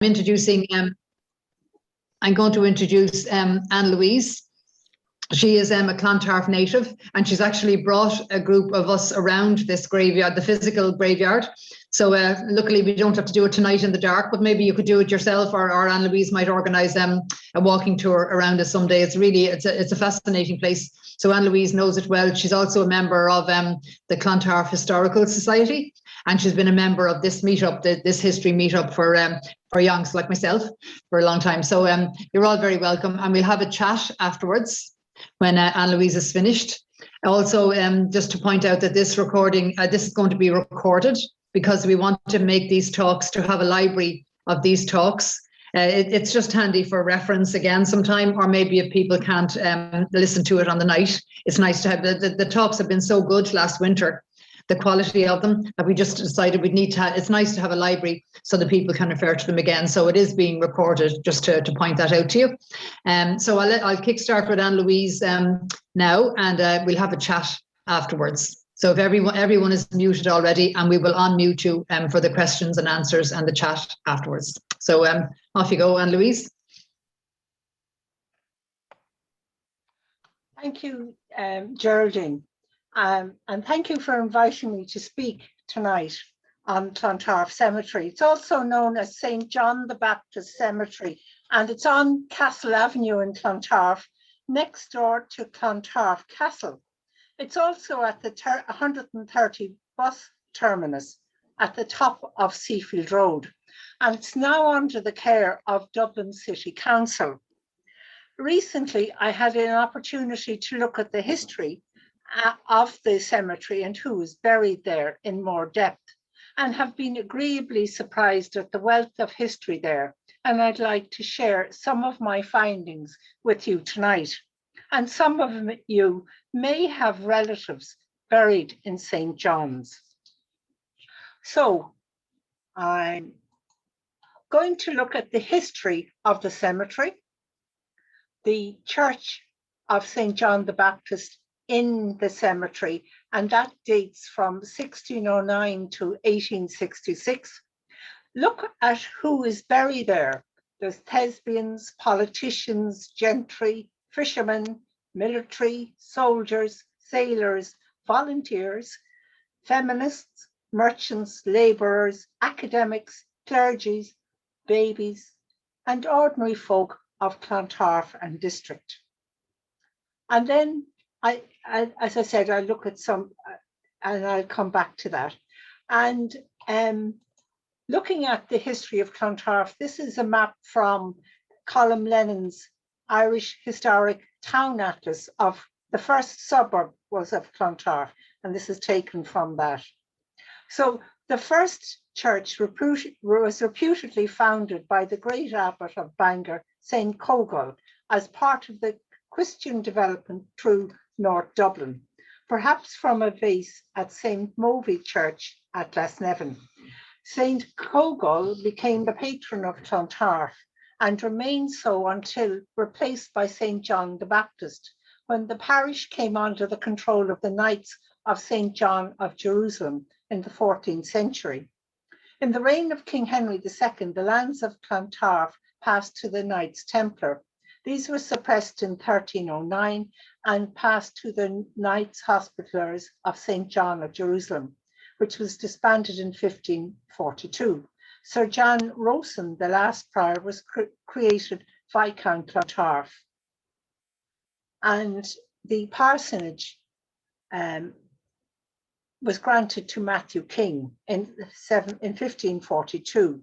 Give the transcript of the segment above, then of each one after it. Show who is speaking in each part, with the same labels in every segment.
Speaker 1: I'm going to introduce Ann Louise. She is a Clontarf native, and she's actually brought a group of us around this graveyard, the physical graveyard. So luckily we don't have to do it tonight in the dark, but maybe you could do it yourself, or Ann Louise might organise a walking tour around it someday. It's a fascinating place. So Ann Louise knows it well. She's also a member of the Clontarf Historical Society, and she's been a member of this meetup, this history meetup for youngs like myself for a long time. So you're all very welcome, and we'll have a chat afterwards when Ann Louise is finished. Also, just to point out that this recording, this is going to be recorded because we want to make these talks, to have a library of these talks. It's just handy for reference again sometime, or maybe if people can't listen to it on the night, it's nice to have, the talks have been so good last winter, the quality of them, that we just decided we'd need to have, it's nice to have a library so that people can refer to them again. So it is being recorded, just to point that out to you. So I'll kickstart with Ann Louise now, and we'll have a chat afterwards. So if everyone is muted already, and we will unmute you for the questions and answers and the chat afterwards. So off you go, Ann Louise.
Speaker 2: Thank you, Geraldine. And thank you for inviting me to speak tonight on Clontarf Cemetery. It's also known as St. John the Baptist Cemetery, and it's on Castle Avenue in Clontarf, next door to Clontarf Castle. It's also at the 130 bus terminus at the top of Seafield Road, and it's now under the care of Dublin City Council. Recently, I had an opportunity to look at the history of the cemetery and who is buried there in more depth, and have been agreeably surprised at the wealth of history there. And I'd like to share some of my findings with you tonight. And some of you may have relatives buried in St. John's. So I'm going to look at the history of the cemetery, the Church of St. John the Baptist in the cemetery, and that dates from 1609 to 1866. Look at who is buried there. There's thespians, politicians, gentry, fishermen, military, soldiers, sailors, volunteers, feminists, merchants, labourers, academics, clergy, babies, and ordinary folk of Clontarf and district. And then as I said, I look at some, and I'll come back to that. And looking at the history of Clontarf, this is a map from Colm Lennon's Irish Historic Town Atlas of the first suburb was of Clontarf, and this is taken from that. So the first church was reputedly founded by the great abbot of Bangor, St. Cogol, as part of the Christian development through North Dublin, perhaps from a base at St. Movie Church at Glasnevin. St. Cogol became the patron of Clontarf and remained so until replaced by St. John the Baptist, when the parish came under the control of the Knights of St. John of Jerusalem in the 14th century. In the reign of King Henry II, the lands of Clontarf passed to the Knights Templar. These were suppressed in 1309 and passed to the Knights Hospitallers of St. John of Jerusalem, which was disbanded in 1542. Sir John Rosen, the last prior, was created Viscount Clontarf. And the parsonage was granted to Matthew King in 1542.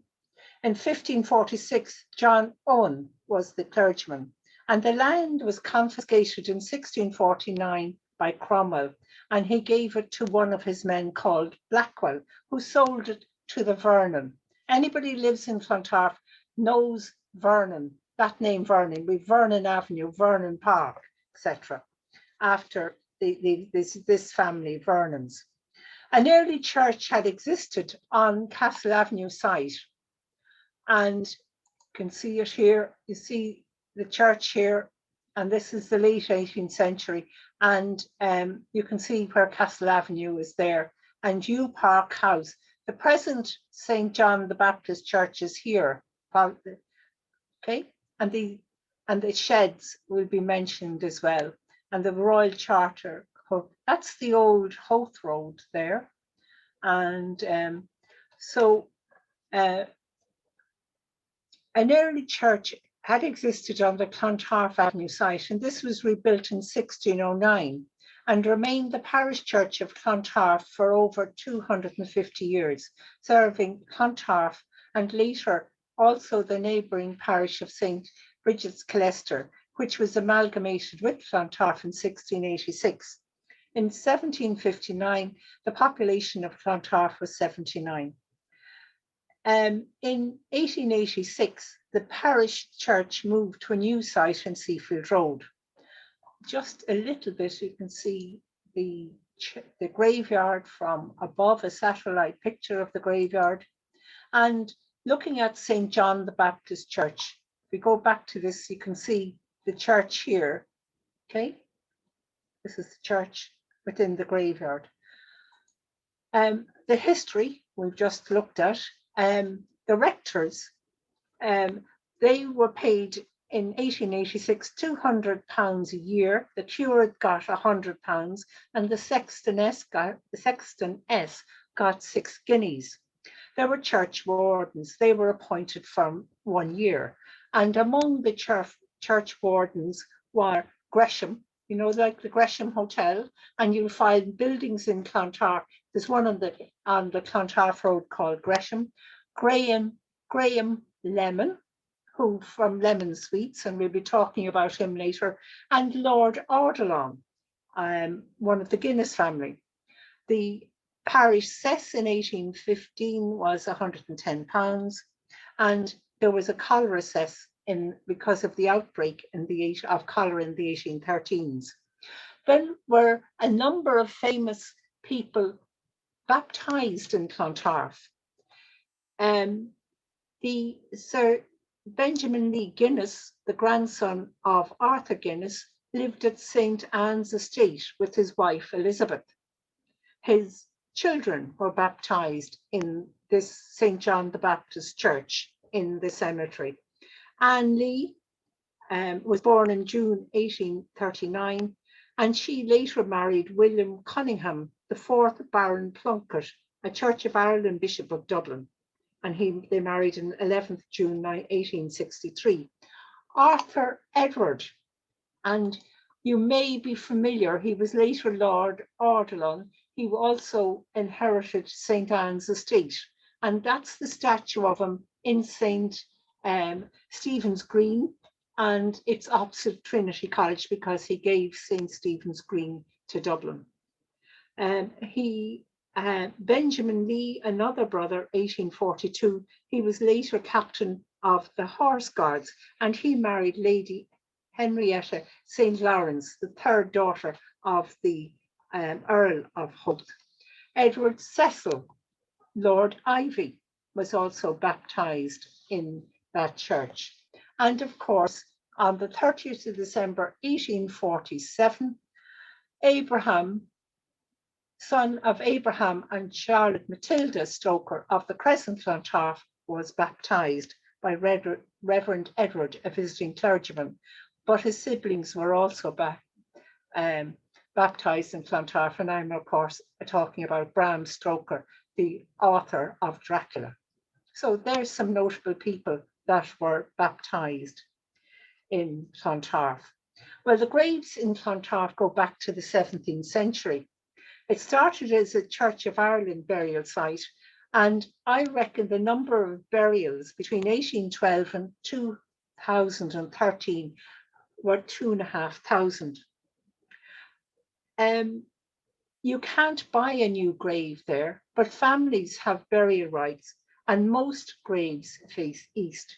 Speaker 2: In 1546, John Owen was the clergyman, and the land was confiscated in 1649 by Cromwell, and he gave it to one of his men called Blackwell, who sold it to the Vernon. Anybody who lives in Clontarf knows Vernon, that name Vernon. We've Vernon Avenue, Vernon Park, etc. After this family, Vernons. An early church had existed on Castle Avenue site, and you can see it here. You see the church here, and this is the late 18th century, and you can see where Castle Avenue is there, and Yew Park House. The present St. John the Baptist Church is here Okay, and the sheds will be mentioned as well, and the Royal Charter. That's the old Hoth Road there, and so an early church had existed on the Clontarf Avenue site, and this was rebuilt in 1609 and remained the parish church of Clontarf for over 250 years, serving Clontarf and later also the neighbouring parish of St. Bridget's Clester, which was amalgamated with Clontarf in 1686. In 1759, the population of Clontarf was 79. In 1886, the parish church moved to a new site in Seafield Road. Just a little bit, you can see the graveyard from above, a satellite picture of the graveyard. And looking at St. John the Baptist Church, if we go back to this, you can see the church here. Okay, this is the church within the graveyard. The history we've just looked at, the rectors, they were paid in 1886 £200 a year. The curate got £100, and the sextoness got 6 guineas. There were church wardens. They were appointed for 1 year, and among the church wardens were Gresham, you know, like the Gresham Hotel, and you'll find buildings in Clontarf. There's one on the Clontarf Road called Gresham. Graham Lemon, who from Lemon Sweets, and we'll be talking about him later, and Lord Ordelon, one of the Guinness family. The parish cess in 1815 was £110, and there was a cholera cess because of the outbreak of cholera in the 1813s. Then were a number of famous people baptized in Clontarf. The Sir Benjamin Lee Guinness, the grandson of Arthur Guinness, lived at St. Anne's Estate with his wife Elizabeth. His children were baptized in this St. John the Baptist Church in the cemetery. Ann Lee was born in June 1839, and she later married William Cunningham, the 4th Baron Plunkett, a Church of Ireland Bishop of Dublin, and they married on 11th June 1863. Arthur Edward, and you may be familiar, he was later Lord Ordelon. He also inherited St. Anne's Estate, and that's the statue of him in St. Stephen's Green, and it's opposite Trinity College because he gave St. Stephen's Green to Dublin. Benjamin Lee, another brother, 1842, he was later captain of the Horse Guards, and he married Lady Henrietta St. Lawrence, the 3rd daughter of the Earl of Hoth. Edward Cecil, Lord Ivy, was also baptized in that church. And of course, on the 30th of December 1847, Abraham, son of Abraham and Charlotte Matilda Stoker of the Crescent Clontarf, was baptized by Reverend Edward, a visiting clergyman, but his siblings were also baptized in Clontarf, and I'm of course talking about Bram Stoker, the author of Dracula. So there's some notable people that were baptized in Clontarf. Well, the graves in Clontarf go back to the 17th century. It started as a Church of Ireland burial site, and I reckon the number of burials between 1812 and 2013 were 2,500. You can't buy a new grave there, but families have burial rights, and most graves face east.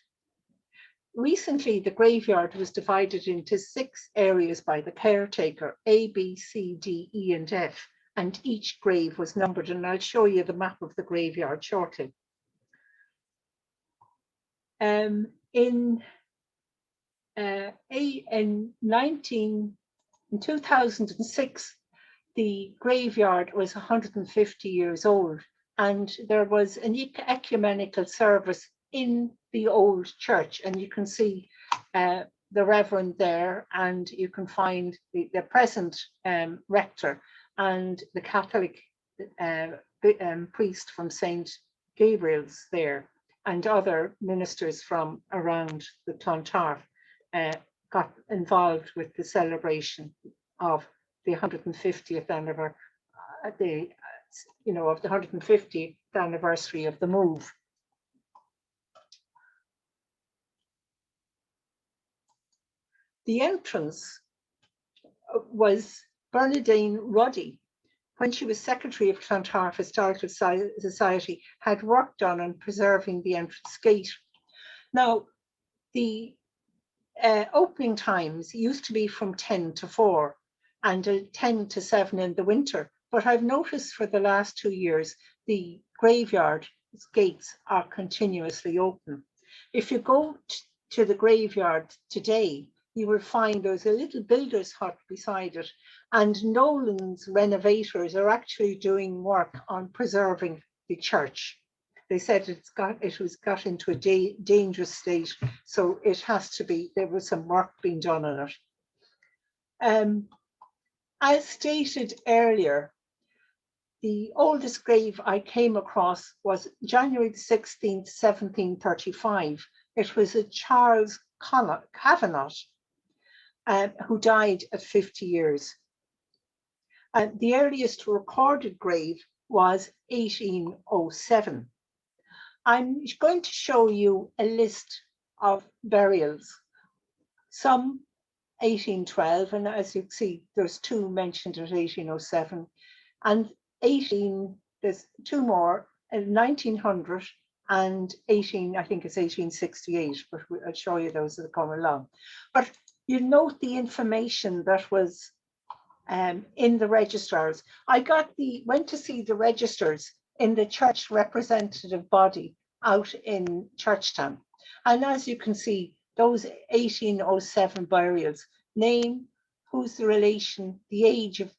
Speaker 2: Recently, the graveyard was divided into 6 areas by the caretaker, A, B, C, D, E, and F, and each grave was numbered, and I'll show you the map of the graveyard shortly. In 2006, the graveyard was 150 years old, and there was an ecumenical service in the old church, and you can see the Reverend there, and you can find the present rector and the Catholic priest from St. Gabriel's there, and other ministers from around the Clontarf got involved with the celebration of the 150th anniversary, of the 150th anniversary of the move. The entrance was Bernadine Ruddy, when she was secretary of Clontarf Historical Society, had worked on preserving the entrance gate. Now, the opening times used to be from 10 to 4 and 10 to 7 in the winter, but I've noticed for the last 2 years, the graveyard gates are continuously open. If you go to the graveyard today, you will find there's a little builder's hut beside it, and Nolan's renovators are actually doing work on preserving the church. They said it was got into a dangerous state, so it has to be, there was some work being done on it. As stated earlier, the oldest grave I came across was January the 16th, 1735. It was a Charles Kavanagh, who died at 50 years. The earliest recorded grave was 1807. I'm going to show you a list of burials, some 1812, and as you can see, there's 2 mentioned at 1807, and there's 2 more, 1900 and I think it's 1868, but I'll show you those that come along. But you note the information that was in the registers. I went to see the registers in the church representative body out in Churchtown. And as you can see, those 1807 burials, name, who's the relation, the age of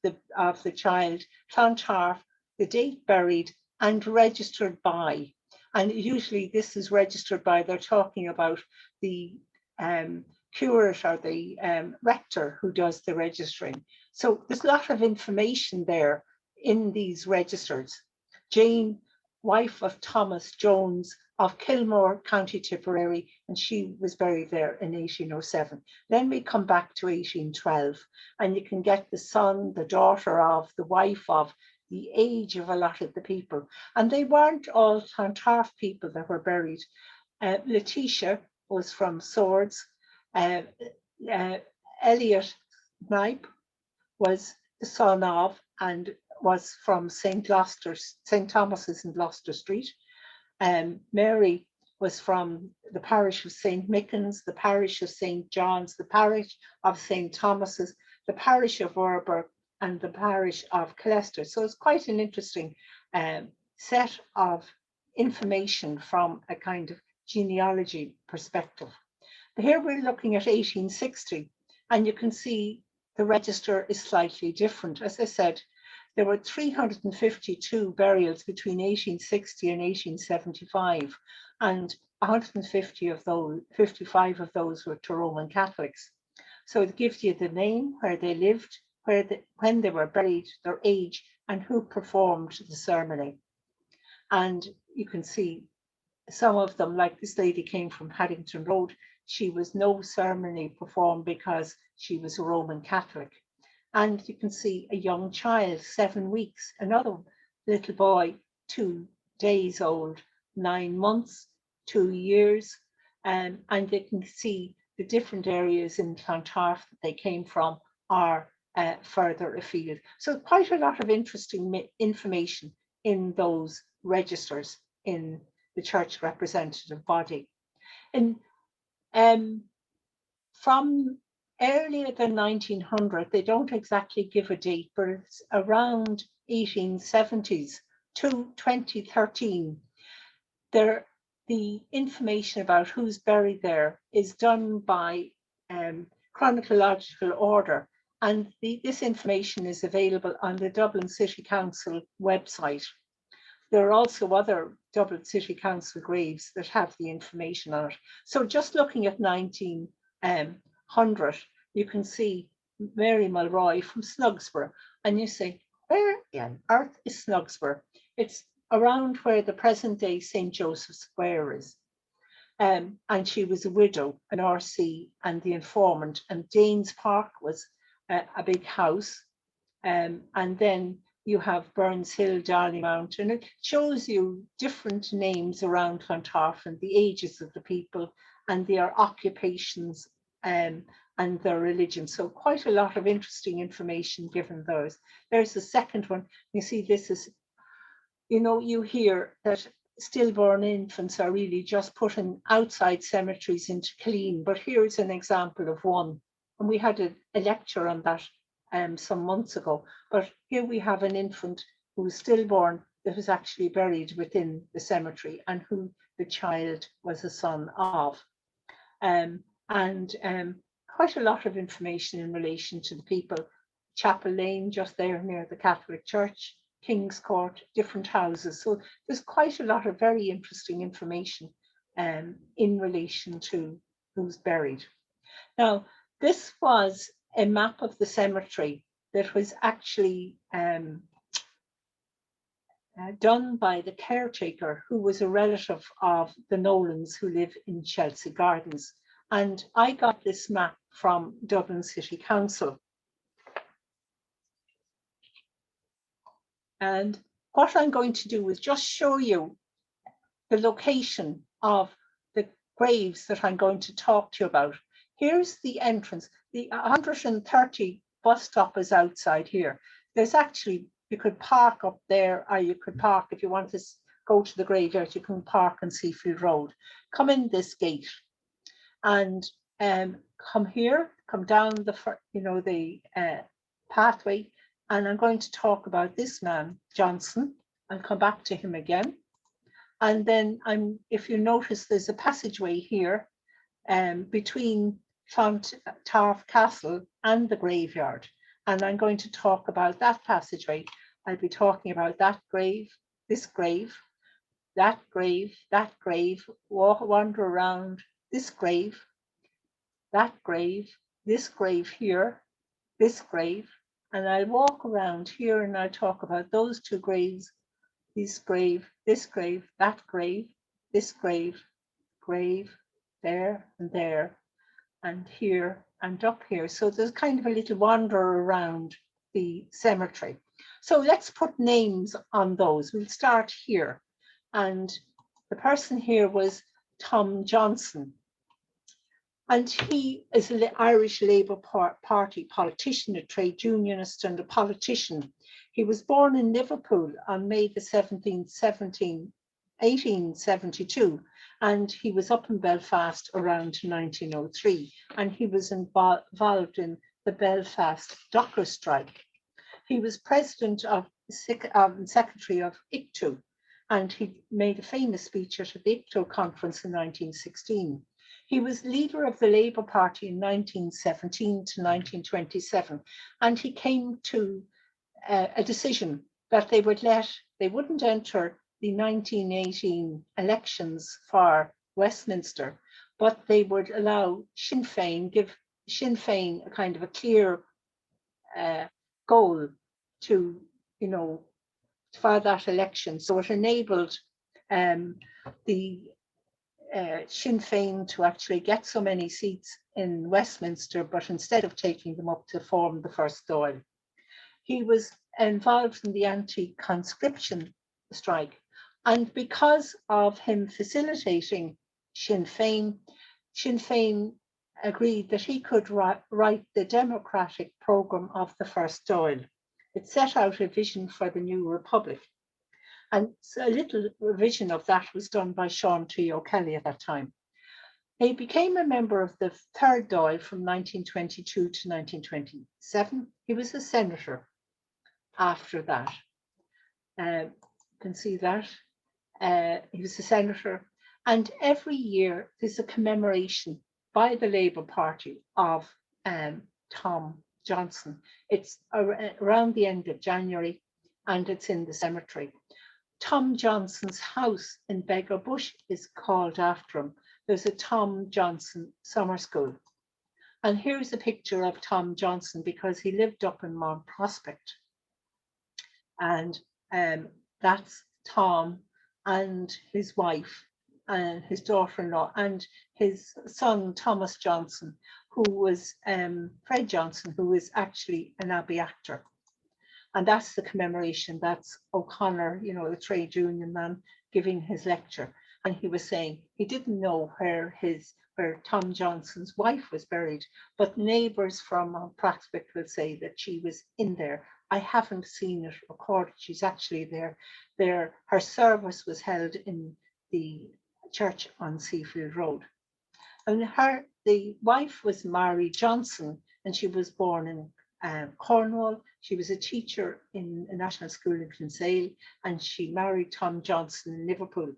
Speaker 2: the child, Clontarf, the date buried, and registered by. And usually this is registered by, they're talking about the curate or the rector who does the registering. So there's a lot of information there in these registers. Jane, wife of Thomas Jones of Kilmore, County Tipperary, and she was buried there in 1807. Then we come back to 1812, and you can get the son, the daughter of, the wife of, the age of a lot of the people. And they weren't all Clontarf people that were buried. Letitia was from Swords. Elliot Knipe was the son of and was from St. Thomas's in Gloucester Street. Mary was from the parish of St. Mickens, the parish of St. John's, the parish of St. Thomas's, the parish of Werburgh, and the parish of Colester. So it's quite an interesting set of information from a kind of genealogy perspective. Here we're looking at 1860, and you can see the register is slightly different. As I said, there were 352 burials between 1860 and 1875, and 55 of those were to Roman Catholics. So it gives you the name, where they lived, when they were buried, their age, and who performed the ceremony. And you can see some of them, like this lady came from Haddington Road. She was no ceremony performed because she was a Roman Catholic. And you can see a young child, 7 weeks, another little boy, 2 days old, 9 months, 2 years. And they can see the different areas in Clontarf that they came from are further afield. So quite a lot of interesting information in those registers in the church representative body. And from earlier than 1900, they don't exactly give a date, but it's around 1870s to 2013. The information about who's buried there is done by chronological order, and this information is available on the Dublin City Council website. there are also other Dublin City Council graves that have the information on it. So just looking at 1900, you can see Mary Mulroy from Snugsborough, and you say, where on earth is Snugsborough? It's around where the present day St. Joseph's Square is. And she was a widow, an RC, and the informant. And Danes Park was a big house. And then you have Burns Hill, Darnley Mount, and it shows you different names around Clontarf and the ages of the people and their occupations and their religion. So quite a lot of interesting information given those. There's the second one. You see, this is, you know, you hear that stillborn infants are really just putting outside cemeteries into clean, but here's an example of one. And we had a lecture on that some months ago, but here we have an infant who was stillborn that was actually buried within the cemetery and who the child was a son of. Quite a lot of information in relation to the people. Chapel Lane, just there near the Catholic Church, King's Court, different houses. So there's quite a lot of very interesting information in relation to who's buried. Now, this was a map of the cemetery that was actually done by the caretaker, who was a relative of the Nolans who live in Chelsea Gardens. And I got this map from Dublin City Council. And what I'm going to do is just show you the location of the graves that I'm going to talk to you about. Here's the entrance. The 130 bus stop is outside here. There's actually, you could park up there, or you could park, if you want to go to the graveyard, you can park on Seafield Road. Come in this gate and come here, come down the pathway, and I'm going to talk about this man, Johnson, and come back to him again. And then if you notice, there's a passageway here between Clontarf Castle and the graveyard. And I'm going to talk about that passageway. I'll be talking about that grave, this grave, that grave, that grave, wander around this grave, that grave, this grave here, this grave, and I'll walk around here and I'll talk about those two graves, this grave, that grave, this grave, there and there, and here and up here. So there's kind of a little wander around the cemetery. So let's put names on those. We'll start here. And the person here was Tom Johnson. And he is an Irish Labour Party politician, a trade unionist and a politician. He was born in Liverpool on May the 17th, 1872, and he was up in Belfast around 1903, and he was involved in the Belfast docker strike. He was president of secretary of ICTU, and he made a famous speech at the ICTU conference in 1916. He was leader of the Labour Party in 1917 to 1927, and he came to a decision that they wouldn't enter the 1918 elections for Westminster, but they would allow Sinn Féin, give Sinn Féin a kind of a clear goal to, for that election. So it enabled the Sinn Féin to actually get so many seats in Westminster, but instead of taking them up to form the first Dáil. He was involved in the anti-conscription strike, and because of him facilitating Sinn Féin agreed that he could write the democratic programme of the first Dáil. It set out a vision for the new republic. And a little revision of that was done by Sean T. O'Kelly at that time. He became a member of the third Dáil from 1922 to 1927. He was a senator after that. You can see that. He was a senator. And every year there's a commemoration by the Labour Party of Tom Johnson. It's around the end of January, and it's in the cemetery. Tom Johnson's house in Beggar Bush is called after him. There's a Tom Johnson summer school. And here's a picture of Tom Johnson because he lived up in Mount Prospect. And that's Tom and his wife and his daughter-in-law and his son, Thomas Johnson, who was Fred Johnson, who was actually an Abbey actor. And that's the commemoration. That's O'Connor, you know, the trade union man, giving his lecture. And he was saying he didn't know where Tom Johnson's wife was buried, but neighbours from Mount Prospect will say that she was in there. I haven't seen it recorded. She's actually there. Her service was held in the church on Seafield Road. And the wife was Mary Johnson, and she was born in Cornwall. She was a teacher in a national school in Kinsale, and she married Tom Johnson in Liverpool.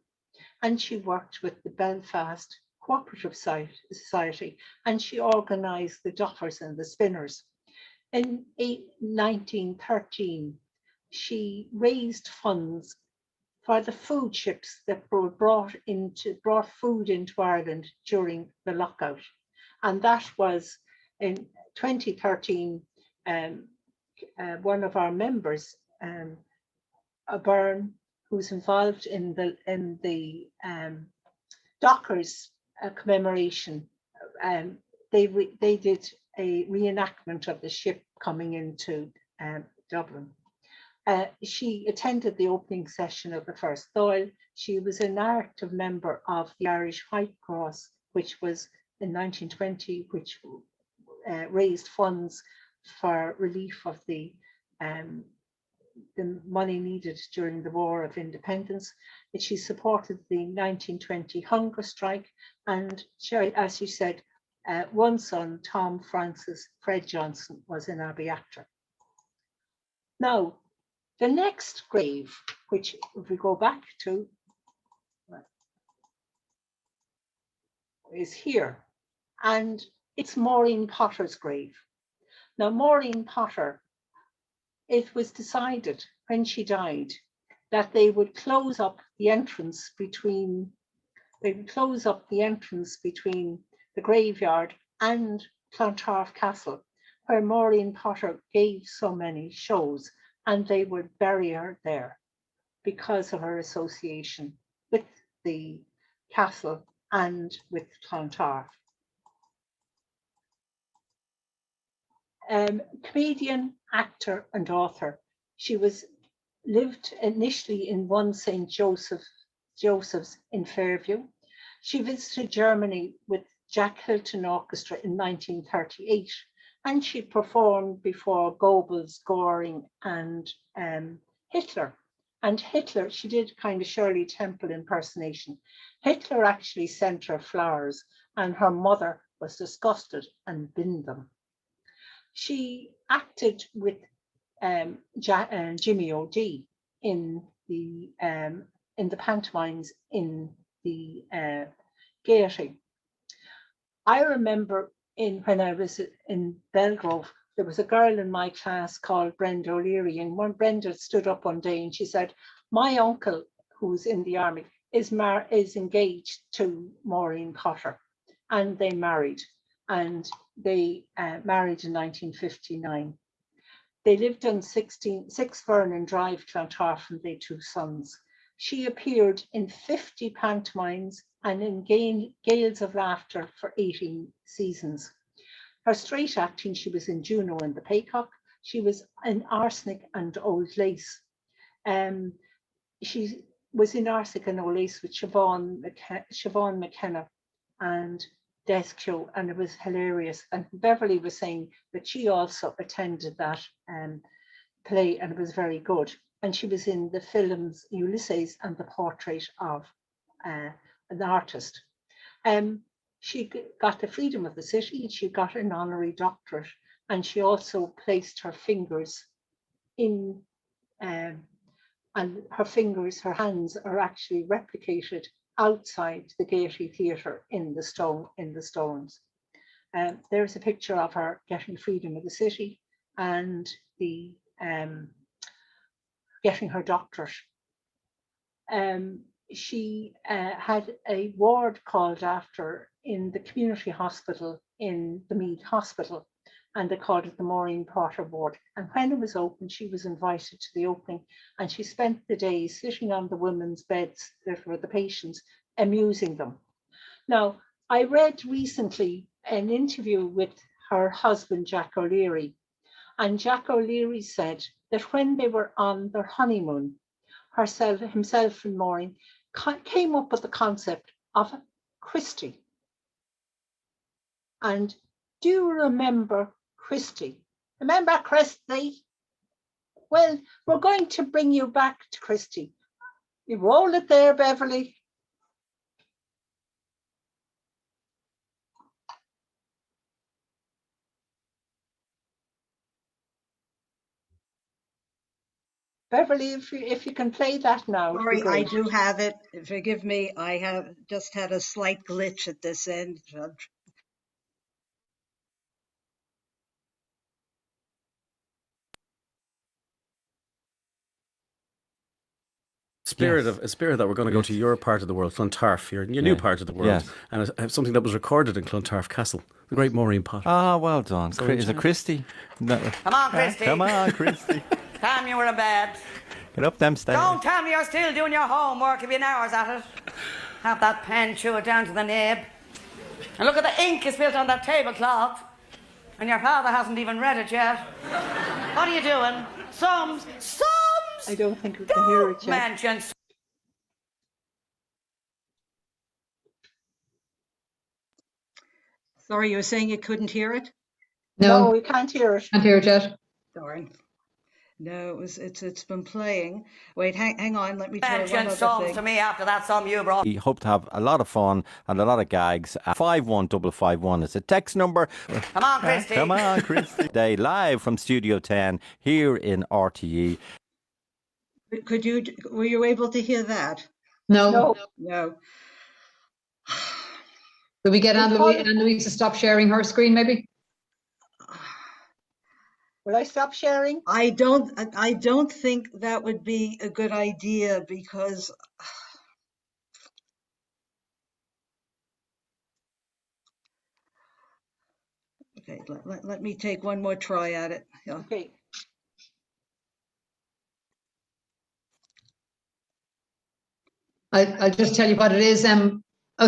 Speaker 2: And she worked with the Belfast Cooperative Society, and she organised the dockers and the spinners. In 1913, she raised funds for the food ships that were brought food into Ireland during the lockout. And that was in 2013, one of our members, Byrne, who's involved in the dockers commemoration, they did a reenactment of the ship coming into Dublin. She attended the opening session of the first Dáil. She was an active member of the Irish White Cross, which was in 1920, which raised funds for relief of the money needed during the War of Independence. And she supported the 1920 hunger strike, and she, as she said, one son, Tom Francis Fred Johnson, was an Abbey actor. Now, the next grave, which if we go back to, is here, and it's Maureen Potter's grave. Now, Maureen Potter, it was decided when she died that they would close up the entrance between, the graveyard and Clontarf Castle, where Maureen Potter gave so many shows, and they would bury her there because of her association with the castle and with Clontarf. Comedian, actor and author. She lived initially in 1 St. Joseph's in Fairview. She visited Germany with Jack Hilton Orchestra in 1938, and she performed before Goebbels, Göring and Hitler. And Hitler, she did kind of Shirley Temple impersonation. Hitler actually sent her flowers, and her mother was disgusted and binned them. She acted with Jimmy O'Dea in the pantomimes in the Gaiety. I remember when I was in Belgrove, there was a girl in my class called Brenda O'Leary, and when Brenda stood up one day and she said, my uncle, who's in the army, is engaged to Maureen Potter, and they married. And they married in 1959. They lived on 6 Vernon Drive, Clontarf, and they had 2 sons. She appeared in 50 pantomimes and in Gales of Laughter for 18 seasons. Her straight acting, she was in Juno and the Paycock. She was in Arsenic and Old Lace. She was in Arsenic and Old Lace with Siobhan McKenna and Desk Show, and it was hilarious. And Beverly was saying that she also attended that play, and it was very good. And she was in the films Ulysses and The Portrait of an Artist. She got the Freedom of the City. She got an honorary doctorate, and she also placed her fingers in, and her hands are actually replicated outside the Gaiety Theatre in the Stones. There's a picture of her getting Freedom of the City and the getting her doctorate. she had a ward called after her in the community hospital in the Meath Hospital, and they called it the Maureen Potter ward. And when it was open, she was invited to the opening, and she spent the day sitting on the women's beds that were the patients, amusing them. Now, I read recently an interview with her husband, Jack O'Leary, and Jack O'Leary said that when they were on their honeymoon, himself and Maureen came up with the concept of Christie. And do you remember Christie? Remember Christie? Well, we're going to bring you back to Christie. You roll it there, Beverly. Beverly, if you can play that now.
Speaker 3: Sorry, I do have it. Forgive me, I have just had a slight glitch at this end.
Speaker 4: A spirit that we're going to go to your part of the world, Clontarf, your new part of the world, and it's something that was recorded in Clontarf Castle, the great Maureen Potter.
Speaker 5: Ah, well done. Is it Christie?
Speaker 6: Come on, Christie.
Speaker 5: Come on, Christie.
Speaker 6: Tell me you were in bed.
Speaker 5: Get up them stairs.
Speaker 6: Don't tell me you're still doing your homework. You've been hours at it. Have that pen, chew it down to the nib. And look at the ink is spilt on that tablecloth. And your father hasn't even read it yet. What are you doing? Sums.
Speaker 2: I don't think we can hear it yet.
Speaker 6: Mention.
Speaker 3: Sorry, you were saying you couldn't hear it?
Speaker 2: No, we can't hear it.
Speaker 1: Can't hear it yet.
Speaker 3: Darn. No, it's been playing. Wait, hang on, let me try one
Speaker 6: Mention
Speaker 3: other
Speaker 6: sums
Speaker 3: thing.
Speaker 6: to me after that sum you brought.
Speaker 5: We hope to have a lot of fun and a lot of gags. 51551 is a text number.
Speaker 6: Come on, Christie.
Speaker 5: Come on, Christie. Today, live from Studio 10 here in RTE.
Speaker 3: Were you able to hear that?
Speaker 1: No.
Speaker 3: No.
Speaker 1: Could we get Ann Louise to stop sharing her screen, maybe?
Speaker 2: Will I stop sharing?
Speaker 3: I don't think that would be a good idea because okay, let me take one more try at it. Yeah.
Speaker 2: Okay.
Speaker 1: I'll just tell you what it is.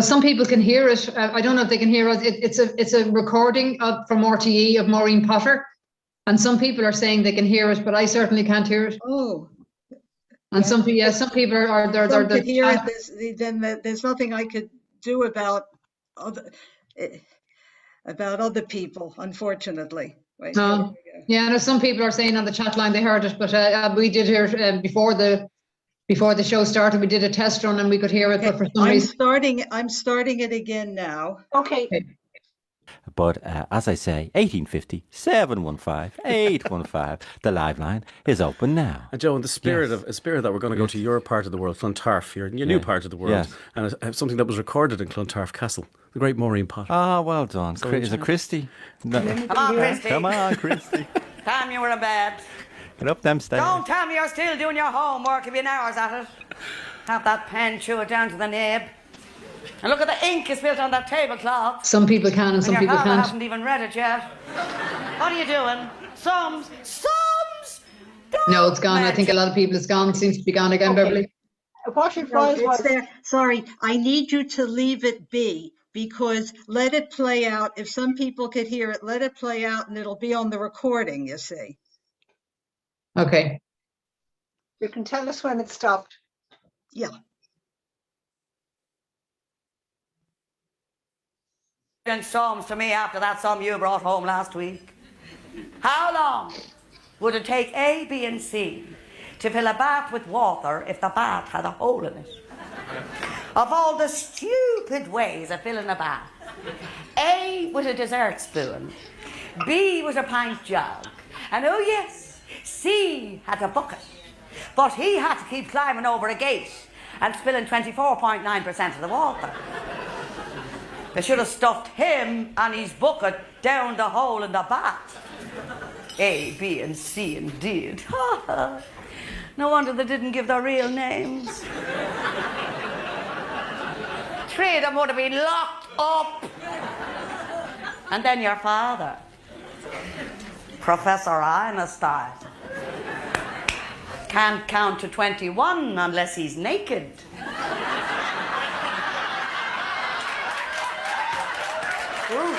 Speaker 1: Some people can hear it. I don't know if they can hear us. It's a recording from RTE of Maureen Potter, and some people are saying they can hear it, but I certainly can't hear it.
Speaker 3: Oh.
Speaker 1: And some people are there.
Speaker 3: Some could hear it. Then there's nothing I could do about other people, unfortunately. Right.
Speaker 1: Yeah, no, some people are saying on the chat line they heard it, but we did hear it before the show started. We did a test run and we could hear it, but for some reason
Speaker 3: I'm starting it again now.
Speaker 2: Okay.
Speaker 5: But as I say, 1850 715 815. The live line is open now.
Speaker 4: And Joe, in the spirit that we're going to go to your part of the world, Clontarf, your new part of the world, and it's something that was recorded in Clontarf Castle, the great Maureen Potter.
Speaker 5: Ah, well done. Is it Christie?
Speaker 6: Come on, Christie.
Speaker 5: Come on, Christie.
Speaker 6: Tell me you were in bed.
Speaker 5: Get up them stairs.
Speaker 6: Don't tell me you're still doing your homework. You've been hours at it. Have that pen, chew it down to the nib. And look at the ink is spilt on that tablecloth.
Speaker 1: some people can and some people
Speaker 6: your father
Speaker 1: can't.
Speaker 6: hasn't even read it yet. What are you doing? Sums.
Speaker 1: No, it's gone. I think a lot of people, it's gone. Seems to be gone again, Beverly.
Speaker 2: What it
Speaker 3: No,
Speaker 2: was
Speaker 3: it's there. Sorry, I need you to leave it be because let it play out. If some people could hear it, let it play out and it'll be on the recording, you see.
Speaker 1: Okay.
Speaker 2: You can tell us when it stopped.
Speaker 3: Yeah.
Speaker 6: And sums to me after that sum you brought home last week. How long would it take A, B, and C to fill a bath with water if the bath had a hole in it? Of all the stupid ways of filling a bath, A with a dessert spoon, B with a pint jug, and oh yes, C had a bucket, but he had to keep climbing over a gate and spilling 24.9% of the water. They should have stuffed him and his bucket down the hole in the bath. A, B, and C indeed. No wonder they didn't give their real names. 3 of them would have been locked up. And then your father, Professor Einstein, can't count to 21 unless he's naked. True.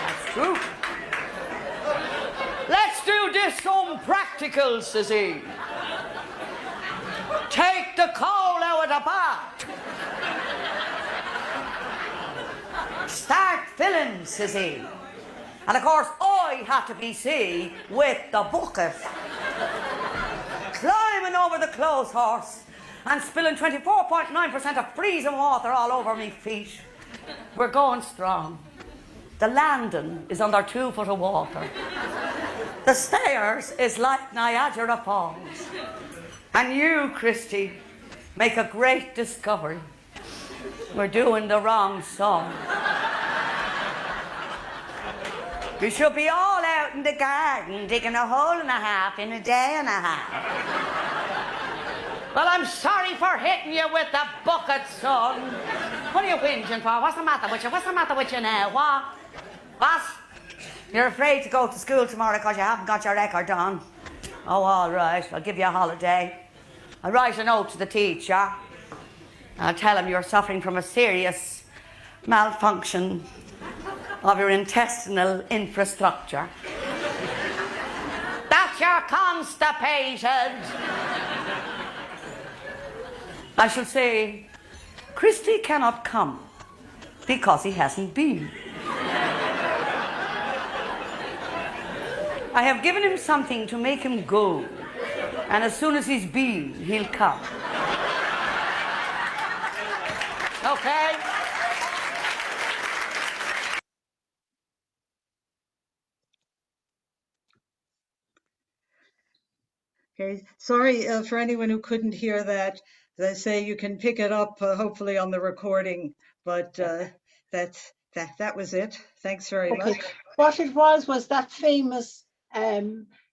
Speaker 6: That's true. Let's do this some practical, says he. Take the coal out of the bath. Start filling, says he. And of course, I had to be seen with the bucket, climbing over the clothes horse and spilling 24.9% of freezing water all over me feet. We're going strong. The landing is under 2 foot of water. The stairs is like Niagara Falls. And you, Christy, make a great discovery. We're doing the wrong song. We should be all out in the garden digging a hole and a half in a day and a half. Well, I'm sorry for hitting you with the bucket, son. What are you whinging for? What's the matter with you? What's the matter with you now? What? What? You're afraid to go to school tomorrow because you haven't got your record done? Oh, all right. I'll give you a holiday. I'll write a note to the teacher. I'll tell him you're suffering from a serious malfunction of your intestinal infrastructure. That you're constipated. I shall say, Christy cannot come because he hasn't been. I have given him something to make him go, and as soon as he's been, he'll come. Okay?
Speaker 3: Okay, sorry for anyone who couldn't hear that. As I say, you can pick it up hopefully on the recording, but that was it. Thanks very much.
Speaker 2: What it was that famous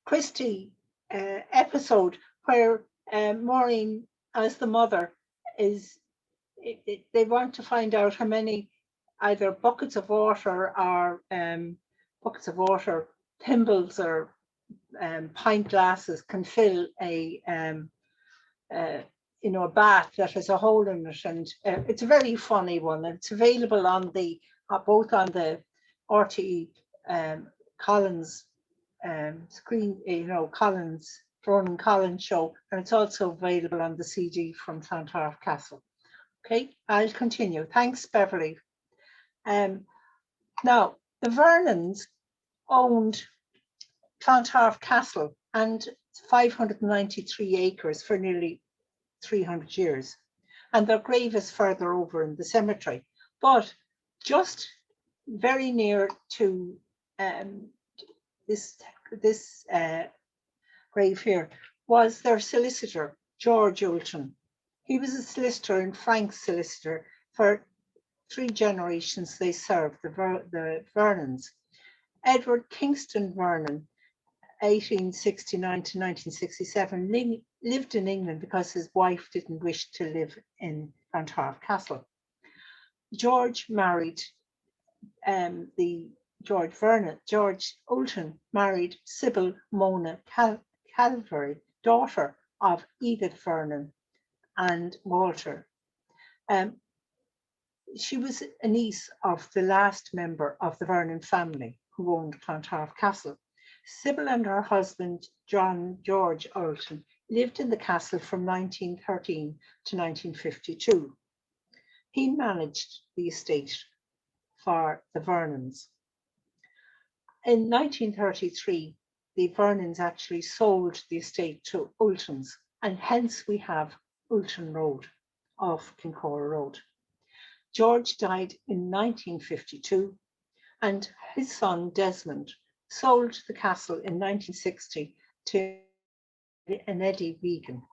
Speaker 2: Christie episode where Maureen, as the mother, they want to find out how many either buckets of water or thimbles or pint glasses can fill a bath that has a hole in it, and it's a very funny one. It's available on the both on the RTE Collins screen, Vernon Collins show, and it's also available on the CD from Clontarf Castle. Okay, I'll continue. Thanks, Beverly. Now, the Vernons owned Clontarf Castle and 593 acres for nearly 300 years, and their grave is further over in the cemetery. But just very near to this grave here was their solicitor, George Oulton. He was a solicitor and Frank's solicitor for 3 generations. They served the Vernons. Edward Kingston Vernon, 1869 to 1967, lived in England because his wife didn't wish to live in Clontarf Castle. George married George Oulton married Sybil Mona Calvary, daughter of Edith Vernon and Walter. She was a niece of the last member of the Vernon family who owned Clontarf Castle. Sybil and her husband, John George Oulton, lived in the castle from 1913 to 1952. He managed the estate for the Vernons. In 1933, the Vernons actually sold the estate to Oultons, and hence we have Oulton Road off Kincora Road. George died in 1952, and his son Desmond sold the castle in 1960 to an Eddie Regan.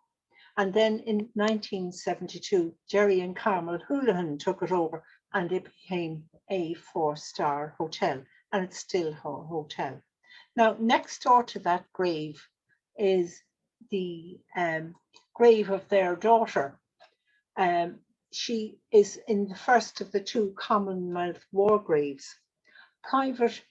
Speaker 2: And then in 1972, Jerry and Carmel Houlihan took it over, and it became a 4-star hotel, and it's still a hotel. Now, next door to that grave is the grave of their daughter. She is in the first of the two Commonwealth war graves. Private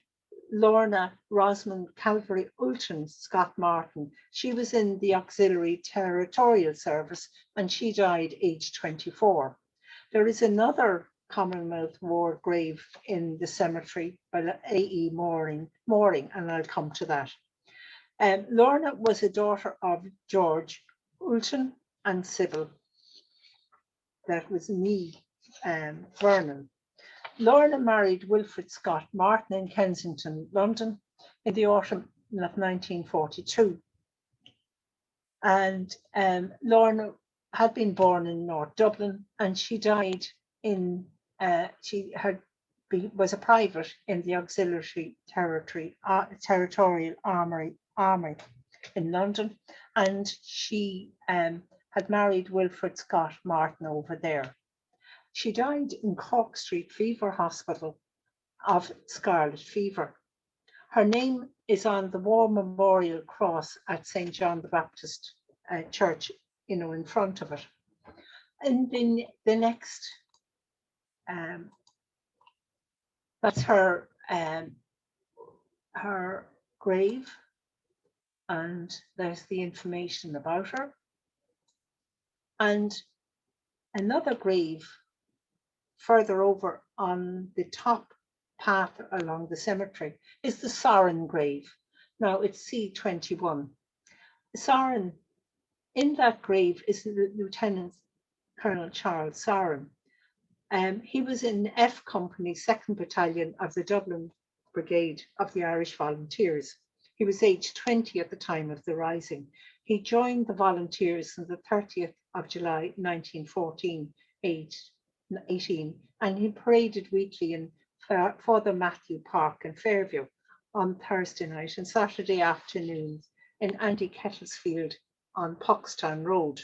Speaker 2: Lorna Rosamond Calvary Ulton Scott Martin. She was in the Auxiliary Territorial Service and she died aged 24. There is another Commonwealth War grave in the cemetery by A.E. Mooring, and I'll come to that. Lorna was a daughter of George Ulton and Sybil. That was me, Vernon. Lorna married Wilfred Scott Martin in Kensington, London, in the autumn of 1942. And Lorna had been born in North Dublin, and she died in, was a private in the Auxiliary Territorial Army in London, and she had married Wilfred Scott Martin over there. She died in Cork Street Fever Hospital of scarlet fever. Her name is on the War Memorial Cross at St. John the Baptist Church, in front of it. And then the next, that's her grave, and there's the information about her. And another grave further over on the top path along the cemetery is the Sarin grave. Now it's C21. Sarin, in that grave is Lieutenant Colonel Charles Sarin. He was in F Company, 2nd Battalion of the Dublin Brigade of the Irish Volunteers. He was aged 20 at the time of the rising. He joined the Volunteers on the 30th of July 1914, aged 18, and he paraded weekly in Father Matthew Park in Fairview on Thursday night and Saturday afternoons in Andy Kettlesfield on Puxtown Road,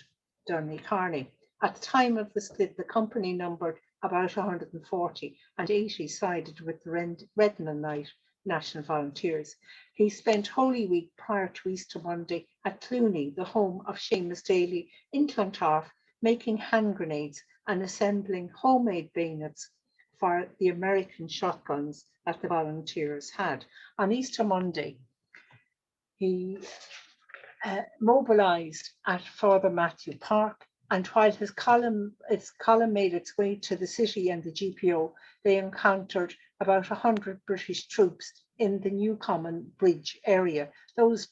Speaker 2: Donecarney. At the time of the split, the company numbered about 140 and 80 sided with the Redden National Volunteers. He spent Holy Week prior to Easter Monday at Clooney, the home of Seamus Daly in Clontarf, making hand grenades and assembling homemade bayonets for the American shotguns that the volunteers had. On Easter Monday, he mobilised at Father Matthew Park, and while his column made its way to the city and the GPO, they encountered about 100 British troops in the Newcomen Bridge area. Those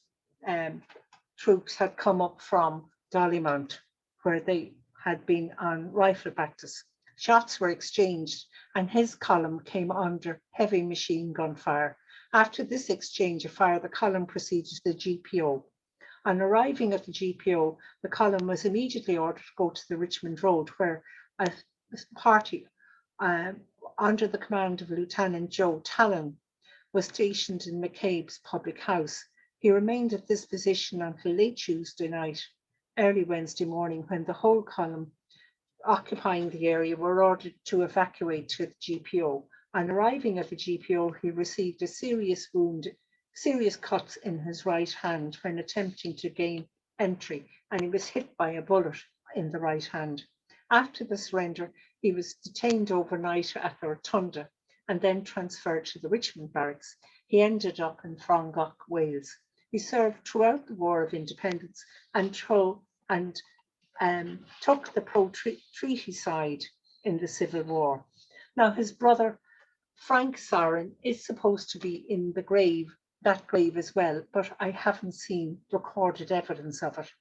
Speaker 2: troops had come up from Dollymount, where they had been on rifle practice. Shots were exchanged and his column came under heavy machine gun fire. After this exchange of fire, the column proceeded to the GPO. On arriving at the GPO, the column was immediately ordered to go to the Richmond Road, where a party under the command of Lieutenant Joe Talon was stationed in McCabe's public house. He remained at this position until late Tuesday night, early Wednesday morning, when the whole column occupying the area were ordered to evacuate to the GPO. On arriving at the GPO, he received a serious cuts in his right hand when attempting to gain entry, and he was hit by a bullet in the right hand. After the surrender, he was detained overnight at the Rotunda and then transferred to the Richmond Barracks. He ended up in Frongoch, Wales. He served throughout the War of Independence and took the pro-treaty side in the Civil War. Now, his brother, Frank Sarin, is supposed to be in the grave, that grave as well, but I haven't seen recorded evidence of it.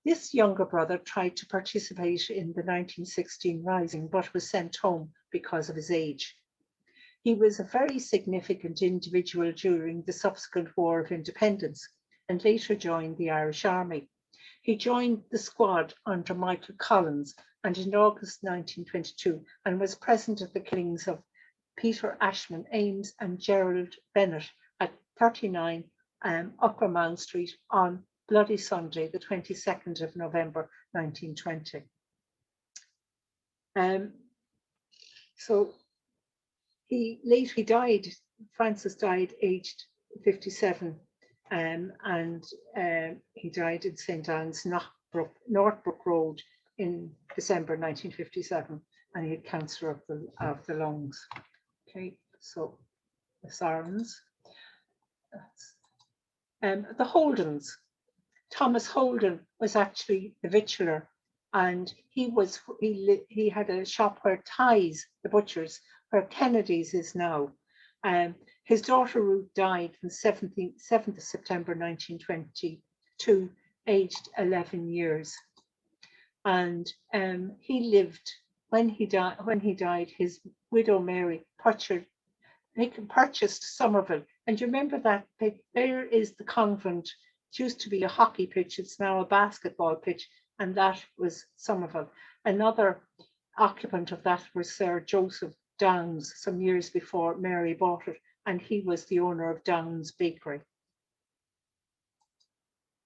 Speaker 2: This younger brother tried to participate in the 1916 Rising, but was sent home because of his age. He was a very significant individual during the subsequent War of Independence and later joined the Irish Army. He joined the squad under Michael Collins and in August 1922 and was present at the killings of Peter Ashman Ames and Gerald Bennett at 39 Upper Mount Street on Bloody Sunday, the 22nd of November 1920. So he died, Francis died aged 57, and he died in St. Anne's, Northbrook Road in December 1957, and he had cancer of the lungs. Okay, so the Sarins. The Holdens. Thomas Holden was actually the victualler, and he had a shop where Ties, the butchers, where Kennedy's is now. His daughter Ruth died on 7th of September 1922, aged 11 years. And he lived, when he died, his widow Mary purchased Somerville. And you remember that there is the convent. It used to be a hockey pitch, it's now a basketball pitch, and that was Somerville. Another occupant of that was Sir Joseph Downs, some years before Mary bought it, and he was the owner of Downs Bakery.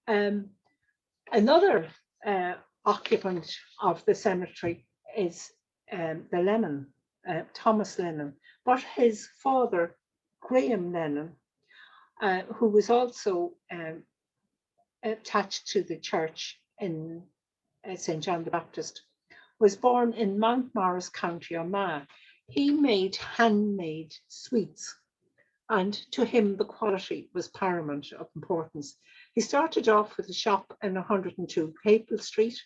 Speaker 2: Another occupant of the cemetery is the Lennon, Thomas Lennon, but his father, Graham Lennon, who was also attached to the church in St. John the Baptist, was born in Mountmorris, County Armagh. He made handmade sweets, and to him the quality was paramount of importance. He started off with a shop in 102 Capel Street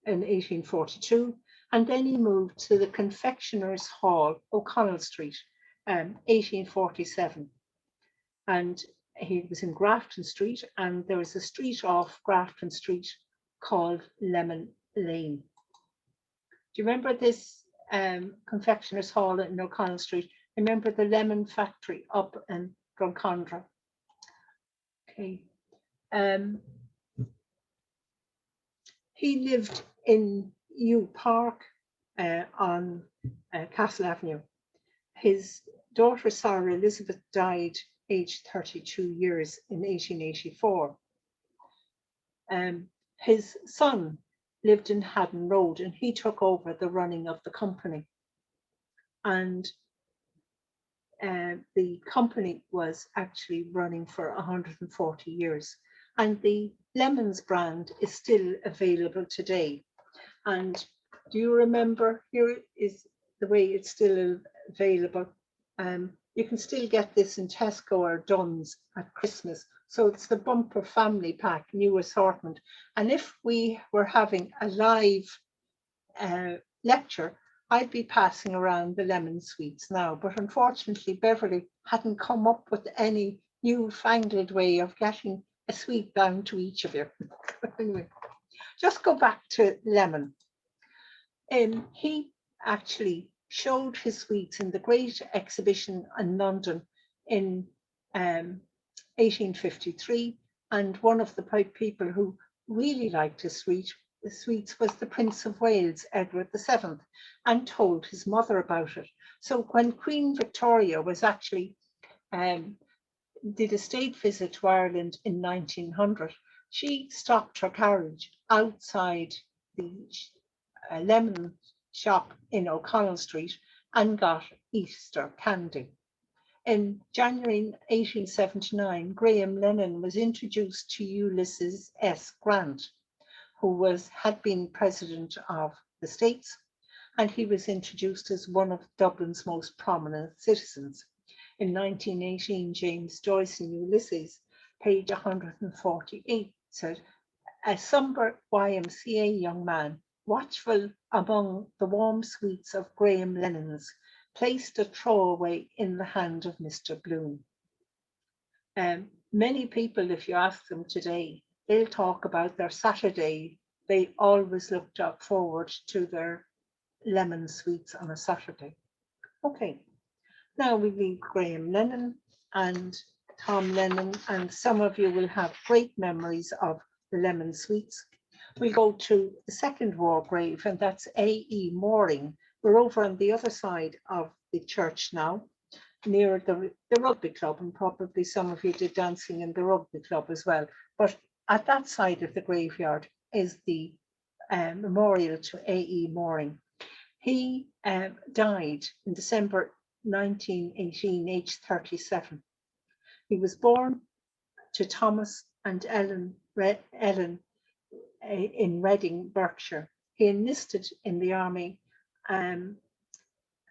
Speaker 2: in 1842, and then he moved to the Confectioner's Hall, O'Connell Street, 1847. And he was in Grafton Street, and there was a street off Grafton Street called Lemon Lane. Do you remember this Confectioner's Hall in O'Connell Street? Remember the lemon factory up in Drumcondra? Okay. He lived in Ewe Park on Castle Avenue. His daughter Sarah Elizabeth died aged 32 years in 1884. His son lived in Haddon Road, and he took over the running of the company. And the company was actually running for 140 years. And the Lemons brand is still available today. And do you remember, here is the way it's still available. You can still get this in Tesco or Dunn's at Christmas. So it's the bumper family pack, new assortment. And if we were having a live lecture, I'd be passing around the lemon sweets now. But unfortunately, Beverly hadn't come up with any newfangled way of getting a sweet down to each of you. Anyway, just go back to Lemon. He actually showed his sweets in the Great Exhibition in London in 1853, and one of the people who really liked his sweets was the Prince of Wales, Edward VII, and told his mother about it. So when Queen Victoria was actually did a state visit to Ireland in 1900, she stopped her carriage outside the lemon shop in O'Connell Street and got Easter candy. In January 1879, Graham Lennon was introduced to Ulysses S. Grant, who had been president of the States, and he was introduced as one of Dublin's most prominent citizens. In 1918, James Joyce in Ulysses, page 148, said, "A sombre YMCA young man, watchful among the warm sweets of Graham Lennon's, placed a throwaway in the hand of Mr. Bloom." Many people, if you ask them today, they'll talk about their Saturday. They always looked forward to their lemon sweets on a Saturday. Okay, now we leave Graham Lennon and Tom Lennon, and some of you will have great memories of the lemon sweets. We go to the Second War grave, and that's A.E. Mooring. We're over on the other side of the church now, near the rugby club, and probably some of you did dancing in the rugby club as well. But at that side of the graveyard is the memorial to A.E. Mooring. He died in December 1918, aged 37. He was born to Thomas and Ellen in Reading, Berkshire. He enlisted in the army in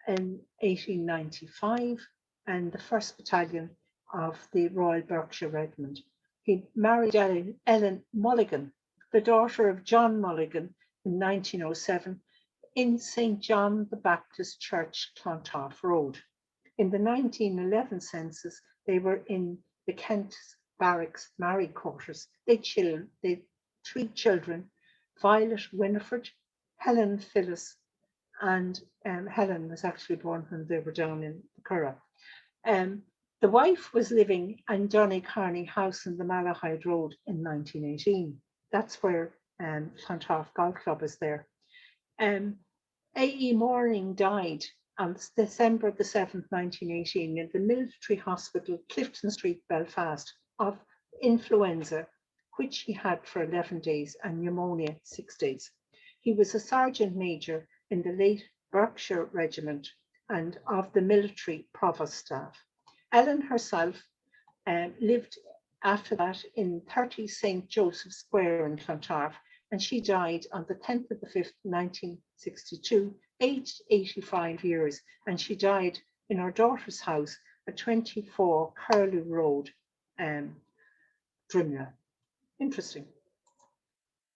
Speaker 2: 1895 and the 1st Battalion of the Royal Berkshire Regiment. He married Ellen Mulligan, the daughter of John Mulligan, in 1907 in St. John the Baptist Church, Clontarf Road. In the 1911 census, they were in the Kent Barracks married quarters. They had 3 children, Violet Winifred, Helen Phyllis, and Helen was actually born when they were down in Curragh. The wife was living in Donecarney House in the Malahide Road in 1918. That's where Clontarf Golf Club is there. A.E. Morning died on December the 7th, 1918 in the military hospital, Clifton Street, Belfast, of influenza, which he had for 11 days, and pneumonia 6 days. He was a sergeant major in the late Berkshire Regiment and of the military provost staff. Ellen herself lived after that in 30 St. Joseph Square in Clontarf, and she died on the 10th of the 5th, 1962, aged 85 years, and she died in her daughter's house at 24 Curlew Road, Drimnagh. Interesting.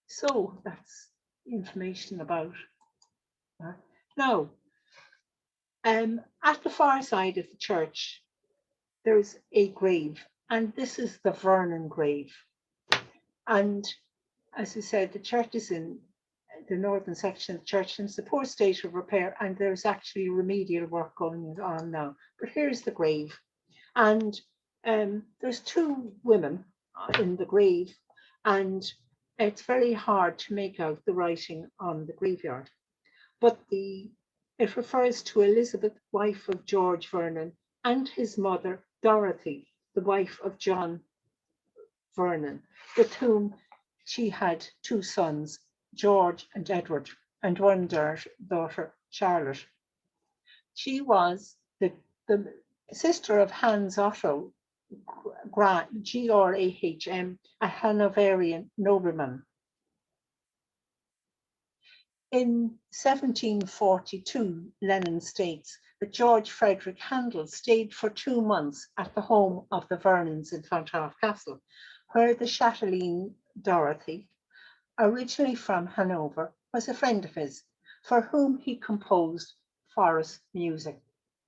Speaker 2: So that's information about that. Now, at the far side of the church, there's a grave, and this is the Vernon Grave. And as we said, the church is in the northern section of the church in a poor state of repair, and there's actually remedial work going on now. But here's the grave, and there's 2 women in the grave, and it's very hard to make out the writing on the graveyard. But it refers to Elizabeth, wife of George Vernon, and his mother, Dorothy, the wife of John Vernon, with whom she had 2 sons, George and Edward, and 1 daughter, Charlotte. She was the sister of Hans Otto Graham, a Hanoverian nobleman. In 1742, Lennon states that George Frederick Handel stayed for 2 months at the home of the Vernons in Clontarf Castle, where the chatelaine Dorothy, originally from Hanover, was a friend of his, for whom he composed forest music,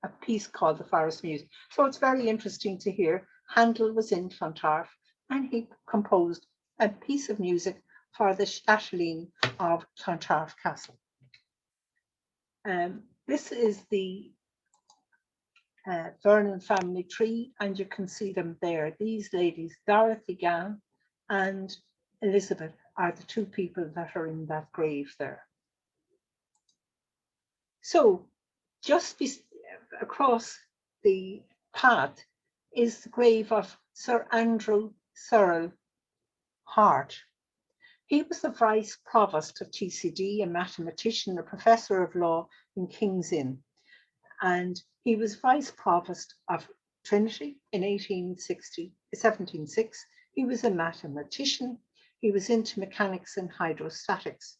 Speaker 2: a piece called the Forest Music. So it's very interesting to hear Handel was in Clontarf and he composed a piece of music for the chatelaine of Clontarf Castle. This is the Vernon family tree, and you can see them there. These ladies, Dorothy Gann and Elizabeth, are the 2 people that are in that grave there. So just across the path is the grave of Sir Andrew Searle Hart. He was the Vice Provost of TCD, a mathematician, a professor of law in King's Inn. And he was Vice Provost of Trinity in 1706. He was a mathematician. He was into mechanics and hydrostatics,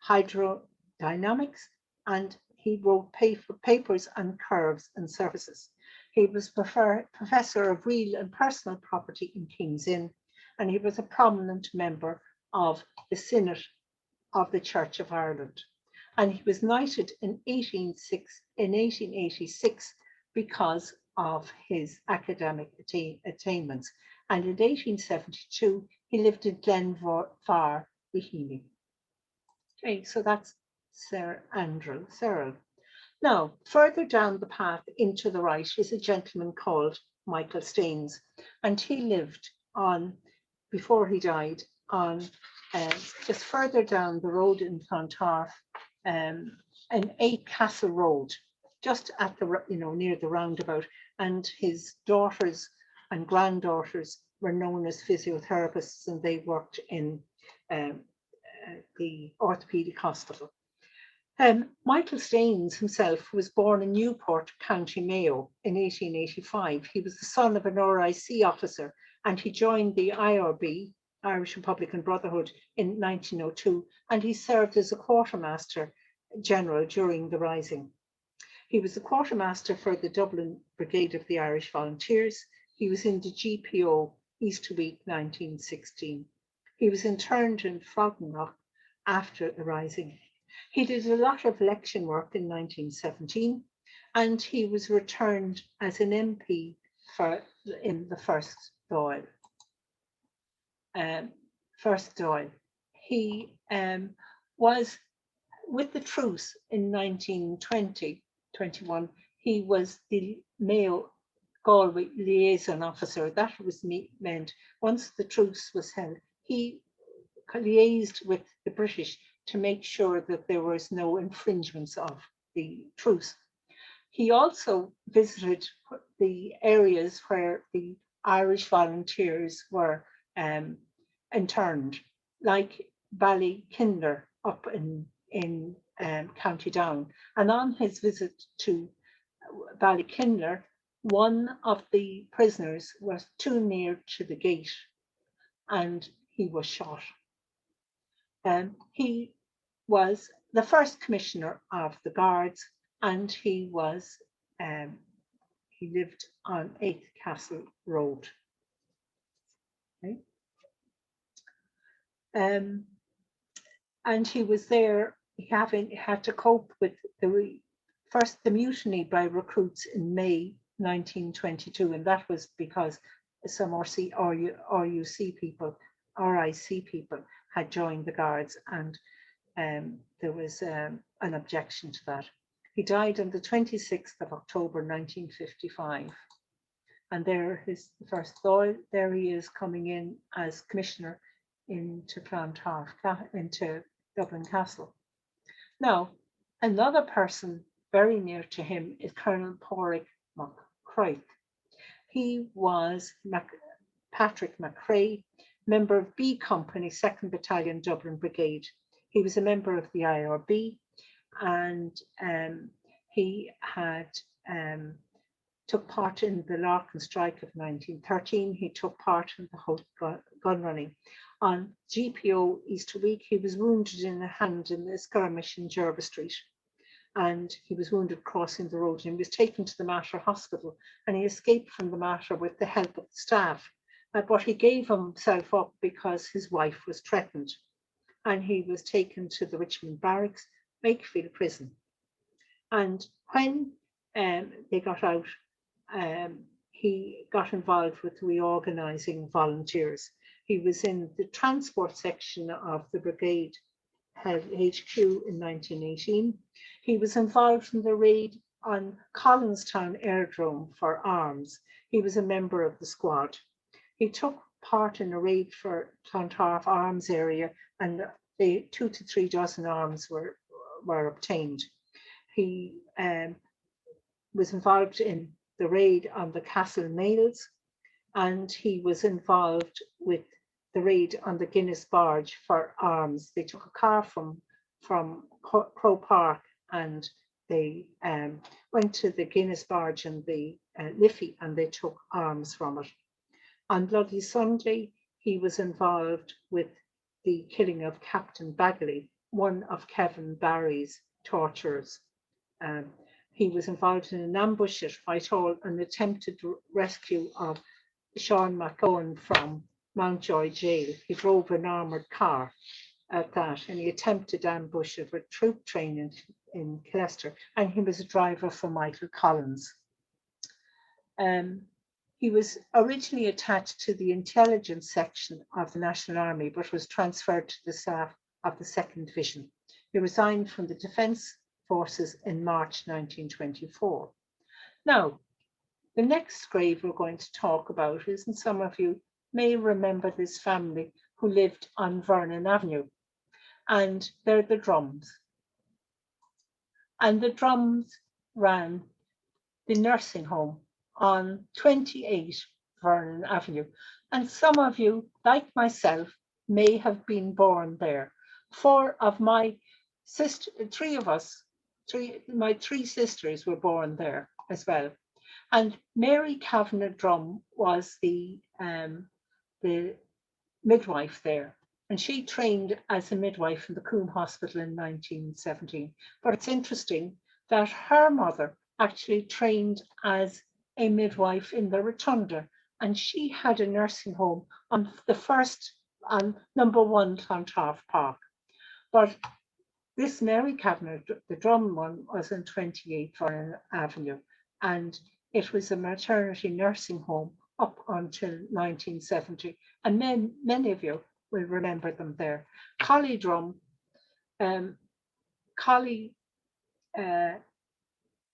Speaker 2: hydrodynamics, and he wrote papers on curves and surfaces. He was professor of real and personal property in King's Inn, and he was a prominent member of the Synod of the Church of Ireland. And he was knighted in 1886 because of his academic attainments. And in 1872, he lived in Glenvar, Bohemia. Okay, so that's Sir Andrew Searle. Now, further down the path into the right is a gentleman called Michael Staines, and he lived on, before he died, on just further down the road in Clontarf, an 8 Castle Road, just at the, near the roundabout, and his daughters and granddaughters were known as physiotherapists, and they worked in the orthopedic hospital. Michael Staines himself was born in Newport, County Mayo in 1885. He was the son of an RIC officer, and he joined the IRB, Irish Republican Brotherhood, in 1902, and he served as a quartermaster general during the Rising. He was the quartermaster for the Dublin Brigade of the Irish Volunteers. He was in the GPO Easter Week 1916. He was interned in Frogmore after the Rising. He did a lot of election work in 1917, and he was returned as an MP in the first Dáil. He was with the truce in 1920-21. He was the Mayo Galway liaison officer. That was meant once the truce was held, he liaised with the British to make sure that there was no infringements of the truce. He also visited the areas where the Irish volunteers were interned, like Ballykinler up in County Down. And on his visit to Ballykinler, one of the prisoners was too near to the gate and he was shot. He was the first commissioner of the Guards, and he lived on 8th Castle Road. Okay. And he was there, he had to cope with the mutiny by recruits in May 1922, and that was because some RIC people had joined the Guards, and there was an objection to that. He died on the 26th of October 1955, and there is the first Dáil. There he is coming in as commissioner into Clontarf, into Dublin Castle. Now, another person very near to him is Colonel Porrick McCraith. He was Patrick McCrae, member of B Company, 2nd Battalion Dublin Brigade. He was a member of the IRB, and he had took part in the Larkin strike of 1913. He took part in the Holt gun running. On GPO Easter Week, he was wounded in the hand in the skirmish in Jervis Street, and he was wounded crossing the road, and he was taken to the Mater Hospital, and he escaped from the Mater with the help of the staff. But he gave himself up because his wife was threatened, and he was taken to the Richmond Barracks, Wakefield Prison. And when they got out, he got involved with reorganising volunteers. He was in the transport section of the brigade HQ in 1918. He was involved in the raid on Collinstown Airdrome for arms. He was a member of the squad. He took part in a raid for Clontarf arms area, and the 2 to 3 dozen arms were obtained. He was involved in the raid on the Castle Mails, and he was involved with the raid on the Guinness barge for arms. They took a car from Crow Park, and they went to the Guinness barge and the Liffey, and they took arms from it. On Bloody Sunday, he was involved with the killing of Captain Bagley, one of Kevin Barry's torturers. He was involved in an ambush at Whitehall, an attempted rescue of Sean McOwen from Mountjoy Jail. He drove an armoured car at that, and he attempted ambush of a troop train in Leicester, and he was a driver for Michael Collins. He was originally attached to the intelligence section of the National Army, but was transferred to the staff of the 2nd Division. He resigned from the Defence Forces in March 1924. Now, the next grave we're going to talk about is, and some of you may remember this family who lived on Vernon Avenue, and they're the Drums. And the Drums ran the nursing home on 28 Vernon Avenue. And some of you, like myself, may have been born there. 4 of my three of us, my three sisters were born there as well. And Mary Kavanagh Drum was the midwife there. And she trained as a midwife in the Coombe Hospital in 1917. But it's interesting that her mother actually trained as a midwife in the Rotunda. And she had a nursing home on number 1 Clontarf Park. But this Mary Kavanagh, the Drum one, was in 28 Vernon Avenue. And it was a maternity nursing home up until 1970. And many of you will remember them there. Collie Drum, Collie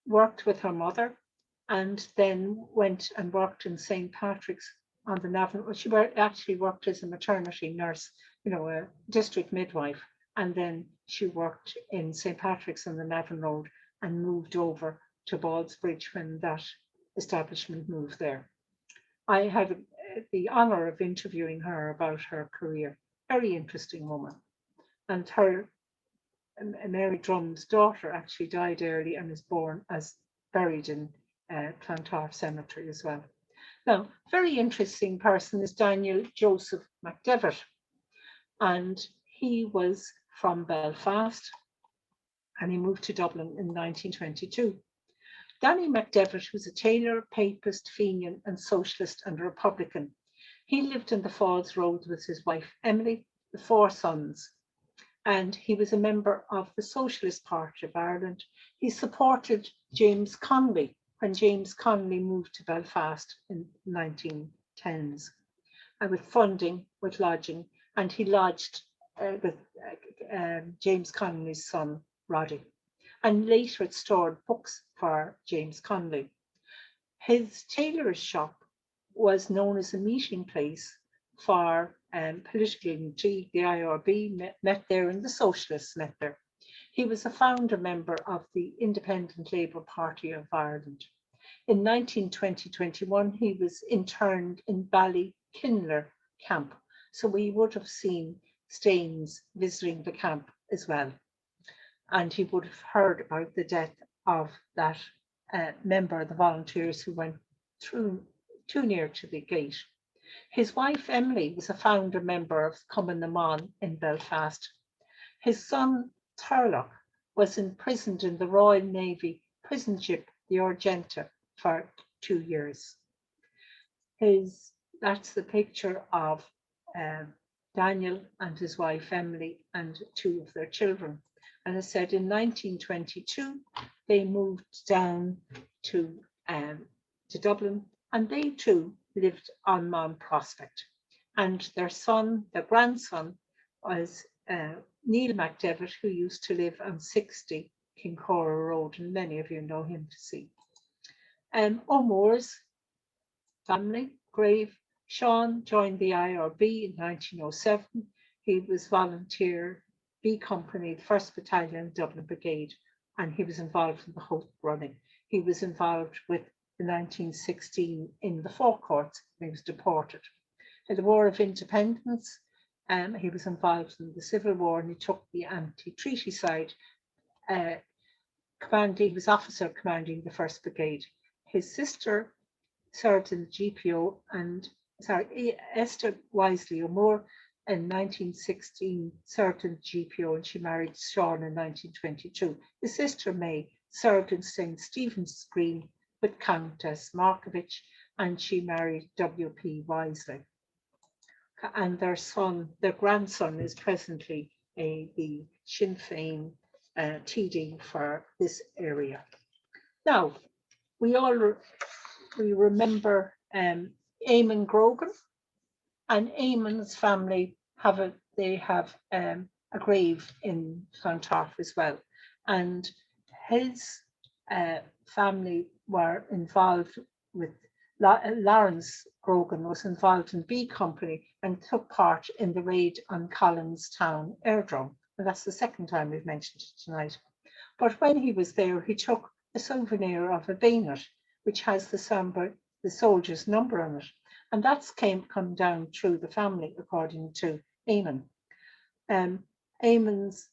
Speaker 2: worked with her mother and then went and worked in St. Patrick's on the Navan. Well, she actually worked as a maternity nurse, a district midwife. And then she worked in St. Patrick's on the Navan Road and moved over to Ballsbridge when that establishment moved there. I had the honour of interviewing her about her career. Very interesting woman. And her, Mary Drum's daughter, actually died early and is buried in Clontarf Cemetery as well. Now, very interesting person is Daniel Joseph Mcdevitt. And he was from Belfast and he moved to Dublin in 1922. Danny Mcdevitt was a tailor, papist, Fenian and socialist and Republican. He lived in the Falls Road with his wife Emily, the 4 sons, and he was a member of the Socialist Party of Ireland. He supported James Conley when James Conley moved to Belfast in 1910s, with funding, with lodging, and he lodged with James Conley's son, Roddy. And later it stored books for James Conley. His tailor's shop was known as a meeting place for political intrigue. The IRB met there and the Socialists met there. He was a founder member of the Independent Labour Party of Ireland. In 1920-21, he was interned in Ballykinler camp. So we would have seen Staines visiting the camp as well. And he would have heard about the death of that member of the volunteers who went through too near to the gate. His wife Emily was a founder member of Cumann na Món in Belfast. His son Searle was imprisoned in the Royal Navy prison ship, the Argenta, for 2 years. That's the picture of Daniel and his wife Emily and 2 of their children. And I said in 1922, they moved down to Dublin, and they too lived on Mount Prospect. And their grandson, was Neil Mcdevitt, who used to live on 60 Kincora Road, and many of you know him to see. O'Moore's family, Grave. Sean joined the IRB in 1907. He was volunteer B Company, the 1st Battalion Dublin Brigade, and he was involved in the Hope running. He was involved with the 1916 in the forecourts. He was deported. In the War of Independence, he was involved in the Civil War and he took the anti-treaty side. He was officer commanding the 1st Brigade. His sister served in the GPO and Esther Wisely O'Moore in 1916 served in the GPO and she married Sean in 1922. His sister May served in St. Stephen's Green with Countess Markovich and she married W.P. Wisely. And their grandson is presently the Sinn Féin TD for this area. Now, we remember Eamon Grogan, and Eamon's family have a grave in Clontarf as well. And his family were involved with, Lawrence Grogan was involved in B Company and took part in the raid on Collinstown Airdrome. And that's the second time we've mentioned it tonight. But when he was there, he took a souvenir of a bayonet, which has the soldier's number on it. And that's come down through the family, according to Eamon. Eamon's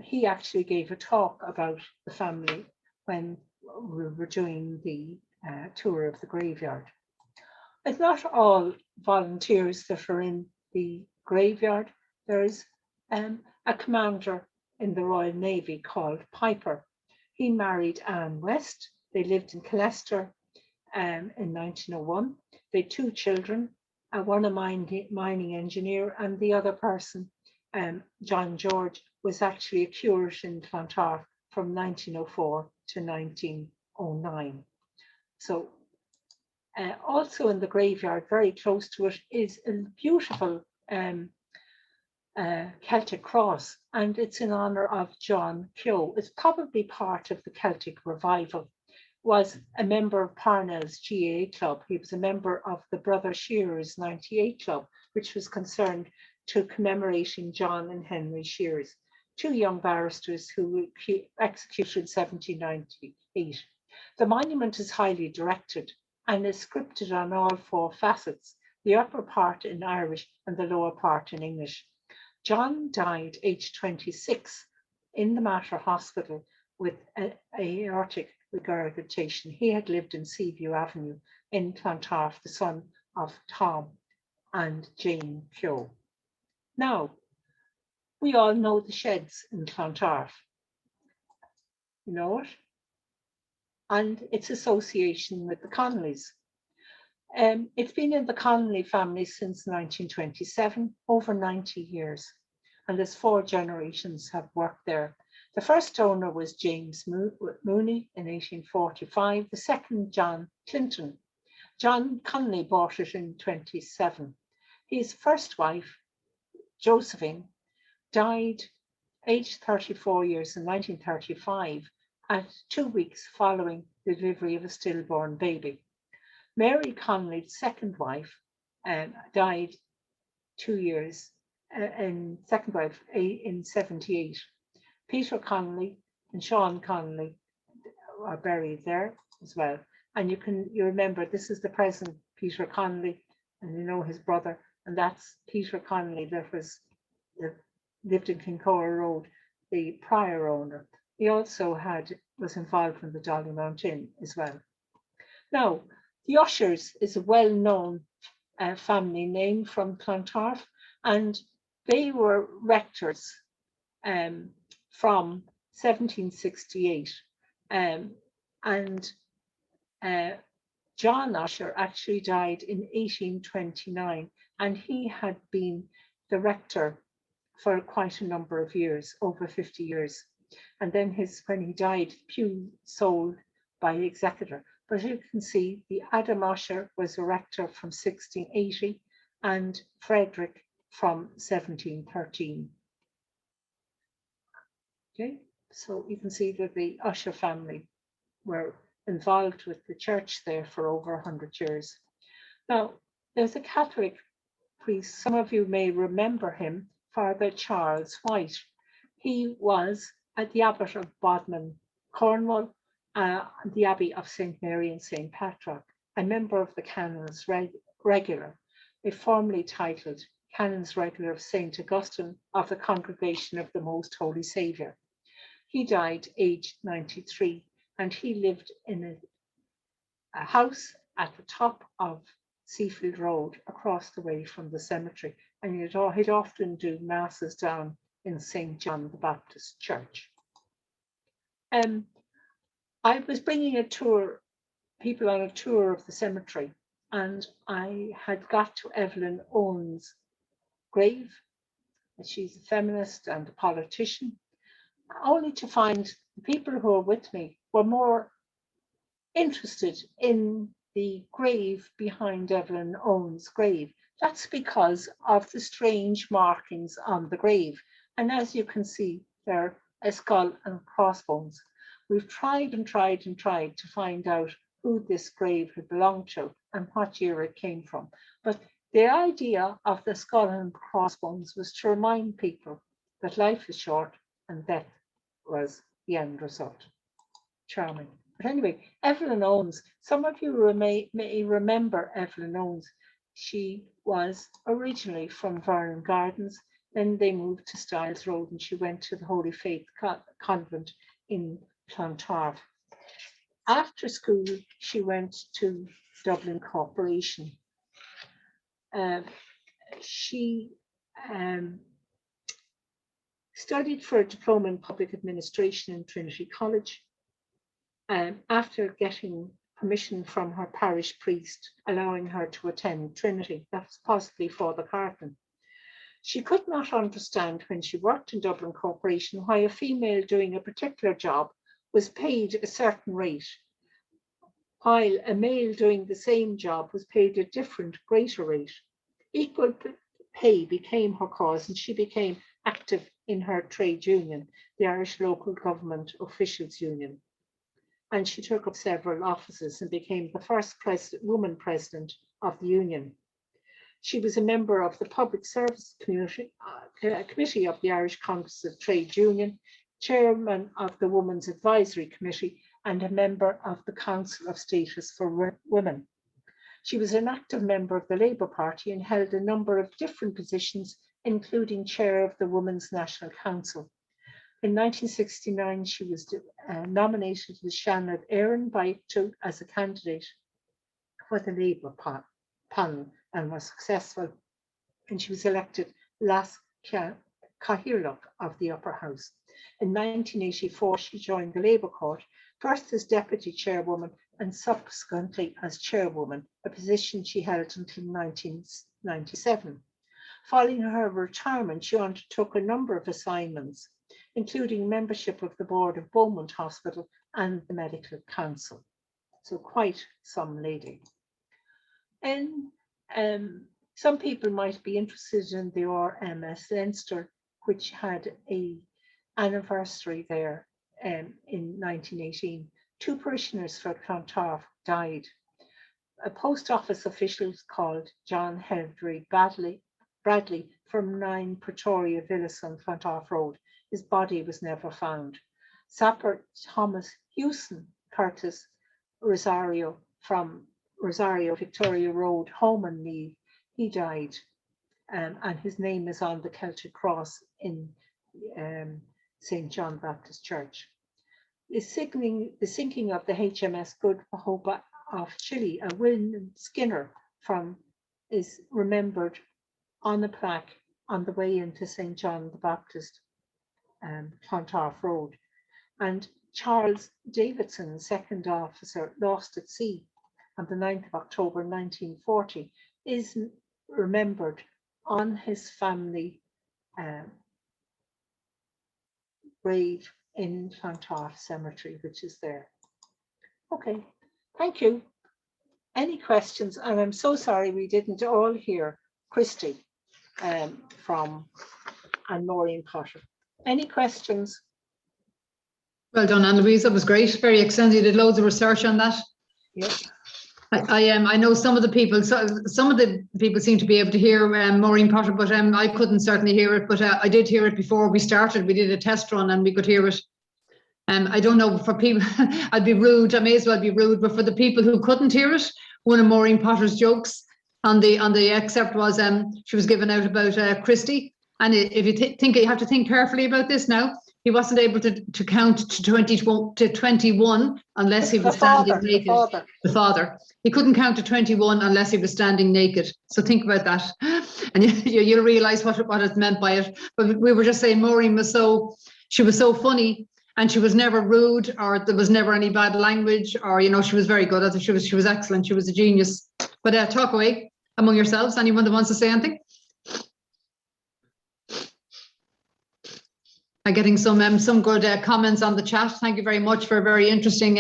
Speaker 2: he actually gave a talk about the family when we were doing the tour of the graveyard. It's not all volunteers that are in the graveyard. There is a commander in the Royal Navy called Piper. He married Anne West. They lived in Colester in 1901. They had 2 children, one a mining engineer, and the other person, John George, was actually a curate in Clontarf from 1904 to 1909. So also in the graveyard, very close to it, is a beautiful Celtic Cross, and it's in honour of John Keogh. It's probably part of the Celtic Revival. Was a member of Parnell's GAA club. He was a member of the Brother Shearers 98 club, which was concerned to commemorating John and Henry Shearers, 2 young barristers who were executed in 1798. The monument is highly directed and is scripted on all 4 facets, the upper part in Irish and the lower part in English. John died aged 26 in the Mater Hospital with aortic regurgitation. He had lived in Seaview Avenue in Clontarf, the son of Tom and Jane Keogh. Now, we all know the sheds in Clontarf. You know it? And its association with the Conleys. It's been in the Conley family since 1927, over 90 years, and there's 4 generations have worked there. The first owner was James Mooney in 1845, the second John Clinton. John Conley bought it in 27. His first wife, Josephine, died aged 34 years in 1935 at 2 weeks following the delivery of a stillborn baby. Mary Conley's second wife died 2 years in 78. Peter Conley and Sean Conley are buried there as well. And you remember this is the present Peter Conley, and you know his brother, and that's Peter Conley that lived in Kincora Road, the prior owner. He also was involved in the Dollymount Inn as well. Now, the Ushers is a well-known family name from Clontarf, and they were rectors from 1768. John Usher actually died in 1829, and he had been the rector for quite a number of years, over 50 years. And then when he died, pew sold by the executor. But you can see the Adam Usher was a rector from 1680 and Frederick from 1713. Okay, so you can see that the Usher family were involved with the church there for over 100 years. Now, there's a Catholic priest, some of you may remember him, Father Charles White. He was at the Abbot of Bodmin, Cornwall, the Abbey of St. Mary and St. Patrick, a member of the Canons Regular, a formerly titled Canons Regular of St. Augustine of the Congregation of the Most Holy Saviour. He died aged 93, and he lived in a house at the top of Seafield Road across the way from the cemetery, and he'd often do masses down in St. John the Baptist Church. I was bringing people on a tour of the cemetery, and I had got to Evelyn Owens' grave. She's a feminist and a politician, only to find the people who were with me were more interested in the grave behind Evelyn Owens' grave. That's because of the strange markings on the grave. And as you can see, they're a skull and crossbones. We've tried and tried and tried to find out who this grave had belonged to and what year it came from. But the idea of the skull and crossbones was to remind people that life is short and death was the end result. Charming. But anyway, Evelyn Owens, some of you may remember Evelyn Owens. She was originally from Vernon Gardens. Then they moved to Styles Road and she went to the Holy Faith Convent in Clontarf. After school, she went to Dublin Corporation. She studied for a diploma in public administration in Trinity College. After getting permission from her parish priest, allowing her to attend Trinity, that's possibly for the Carton. She could not understand when she worked in Dublin Corporation why a female doing a particular job was paid a certain rate, while a male doing the same job was paid a different, greater rate. Equal pay became her cause, and she became active in her trade union, the Irish Local Government Officials Union. And she took up several offices and became the first woman president of the union. She was a member of the Public Service Committee of the Irish Congress of Trade Union, chairman of the Women's Advisory Committee, and a member of the Council of Status for Women. She was an active member of the Labour Party and held a number of different positions, including chair of the Women's National Council. In 1969, she was nominated with Shannon Aaron as a candidate for the Labour panel and was successful. And she was elected last Cathaoirleach of the Upper House. In 1984, she joined the Labour Court, first as deputy chairwoman and subsequently as chairwoman, a position she held until 1997. Following her retirement, she undertook a number of assignments, including membership of the board of Beaumont Hospital and the Medical Council. So quite some lady. And some people might be interested in the Rms Leinster, which had an anniversary there in 1918. 2 parishioners for Clontarf died. A post office official called John Henry Bradley from 9 Pretoria Villas on Clontarf Road. His body was never found. Sapper Thomas Hewson Curtis Rosario from Rosario Victoria Road, home on Meath, he died, and his name is on the Celtic Cross in St. John Baptist Church. The sinking of the HMS Good Hope of Chile, a William Skinner is remembered on a plaque on the way into St. John the Baptist, Clontarf Road. And Charles Davidson, second officer, lost at sea on the 9th of October 1940, is remembered on his family grave in Clontarf Cemetery, which is there. Okay, thank you. Any questions? And I'm so sorry we didn't all hear Christy from Ann Maureen Potter. Any questions?
Speaker 1: Well done, Ann Louise. That was great. Very extensive. You did loads of research on that.
Speaker 2: Yep.
Speaker 1: I know some of the people seem to be able to hear Maureen Potter, but I couldn't certainly hear it. But I did hear it before we started. We did a test run and we could hear it. I don't know, for people, I'd be rude. I may as well be rude. But for the people who couldn't hear it, one of Maureen Potter's jokes on the excerpt was she was given out about Christie. And if you think, you have to think carefully about this now. He wasn't able to count to 21 unless he was standing naked. The father. He couldn't count to 21 unless he was standing naked. So think about that, and you'll realise what is meant by it. But we were just saying, Maureen was she was so funny, and she was never rude, or there was never any bad language, or she was very good at it. She was excellent. She was a genius. But talk away among yourselves. Anyone that wants to say anything? I'm getting some good comments on the chat. Thank you very much for a very interesting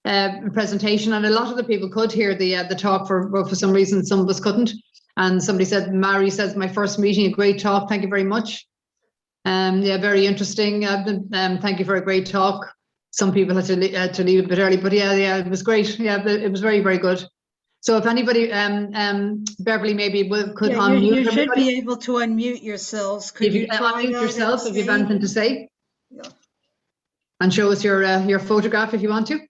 Speaker 1: presentation. And a lot of the people could hear the talk for some reason. Some of us couldn't. And somebody said, Mary says, my first meeting, a great talk. Thank you very much. Yeah, very interesting. Thank you for a great talk. Some people had to leave a bit early, but yeah, it was great. Yeah, it was very, very good. So if anybody, Beverly, maybe could unmute.
Speaker 3: You should be able to unmute yourselves. Could you try
Speaker 1: unmute yourself if you have anything to say?
Speaker 3: Yeah.
Speaker 1: And show us your photograph if you want to.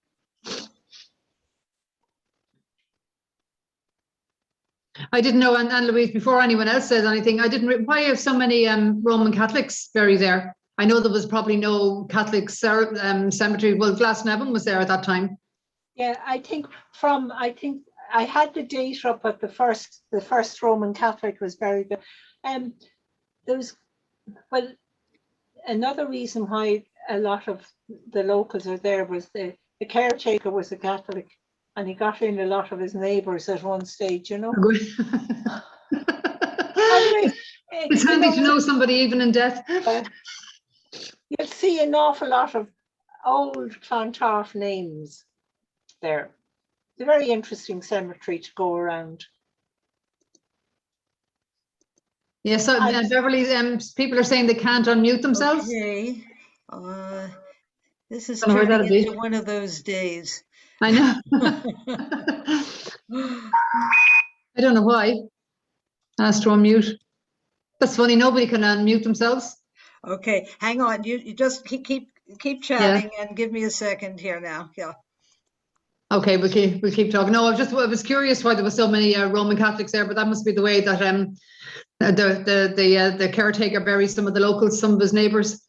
Speaker 1: I didn't know, Ann Louise, before anyone else says anything, I didn't. Why have so many Roman Catholics buried there? I know there was probably no Catholic cemetery. Well, Glasnevin was there at that time.
Speaker 2: Yeah, I think I had the date up at the first Roman Catholic was buried there. There was, well, another reason why a lot of the locals are there was the caretaker was a Catholic, and he got in a lot of his neighbours at one stage, you know. Anyway,
Speaker 1: it's handy to know somebody even in death.
Speaker 2: You'll see an awful lot of old Clontarf names there. It's a very interesting cemetery to go around.
Speaker 1: Yes, so Beverly, people are saying they can't unmute themselves.
Speaker 3: Okay. This is turning into one of those days.
Speaker 1: I know. I don't know why. Asked to unmute. That's funny. Nobody can unmute themselves.
Speaker 3: Okay, hang on. You just keep chatting and give me a second here now. Yeah.
Speaker 1: Okay, we'll keep talking. No, I was curious why there were so many Roman Catholics there, but that must be the way that the caretaker buries some of the locals, some of his neighbours.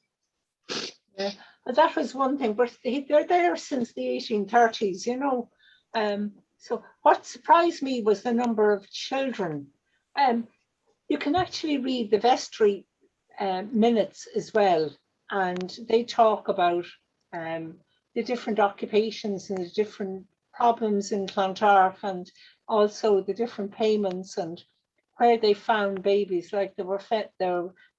Speaker 2: Yeah, that was one thing, but they're there since the 1830s, you know. So what surprised me was the number of children. You can actually read the vestry minutes as well, and they talk about the different occupations and the different problems in Clontarf, and also the different payments and where they found babies. Like there were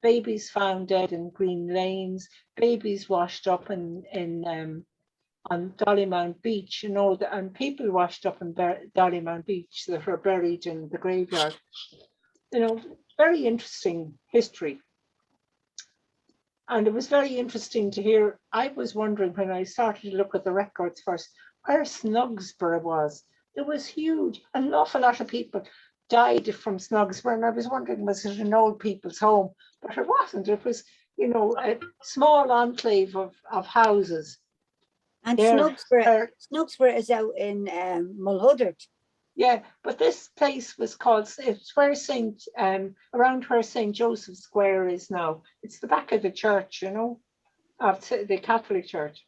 Speaker 2: babies found dead in Green Lanes, babies washed up on Dollymount Beach, you know, and people washed up in Dollymount Beach that were buried in the graveyard. You know, very interesting history. And it was very interesting to hear. I was wondering when I started to look at the records first, where Snugsborough was. It was huge. An awful lot of people died from Snugsborough, and I was wondering, was it an old people's home? But it wasn't. It was, you know, a small enclave of houses.
Speaker 7: And Snugsborough is out in Mulhudder.
Speaker 2: Yeah, but this place was called, it's where around where St. Joseph's Square is now. It's the back of the church, you know, of the Catholic Church.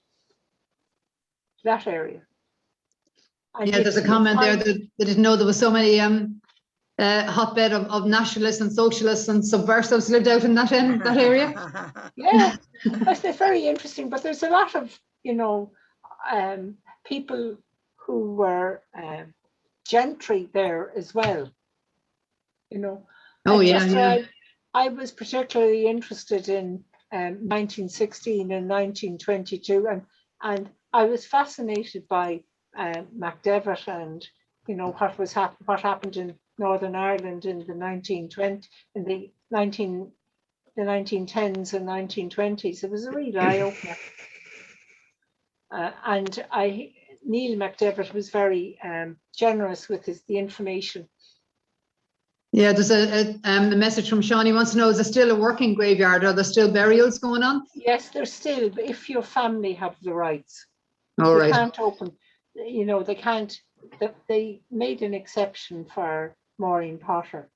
Speaker 2: That area. And
Speaker 1: yeah, there's a comment there that they didn't know there was so many hotbed of nationalists and socialists and subversives lived out in that area.
Speaker 2: Yeah, that's very interesting. But there's a lot of, you know, people who were gentry there as well, you know.
Speaker 1: Oh yeah,
Speaker 2: I was particularly interested in 1916 and 1922, and I was fascinated by Mcdevitt and, you know, what happened in Northern Ireland in the 1910s and 1920s. It was a real eye-opener. And Neil Mcdevitt was very generous with the information.
Speaker 1: Yeah, there's a message from Sean. He wants to know, is there still a working graveyard? Are there still burials going on?
Speaker 2: Yes, there's still, but if your family have the rights.
Speaker 1: All right.
Speaker 2: They can't open, you know, they can't, they made an exception for Maureen Potter,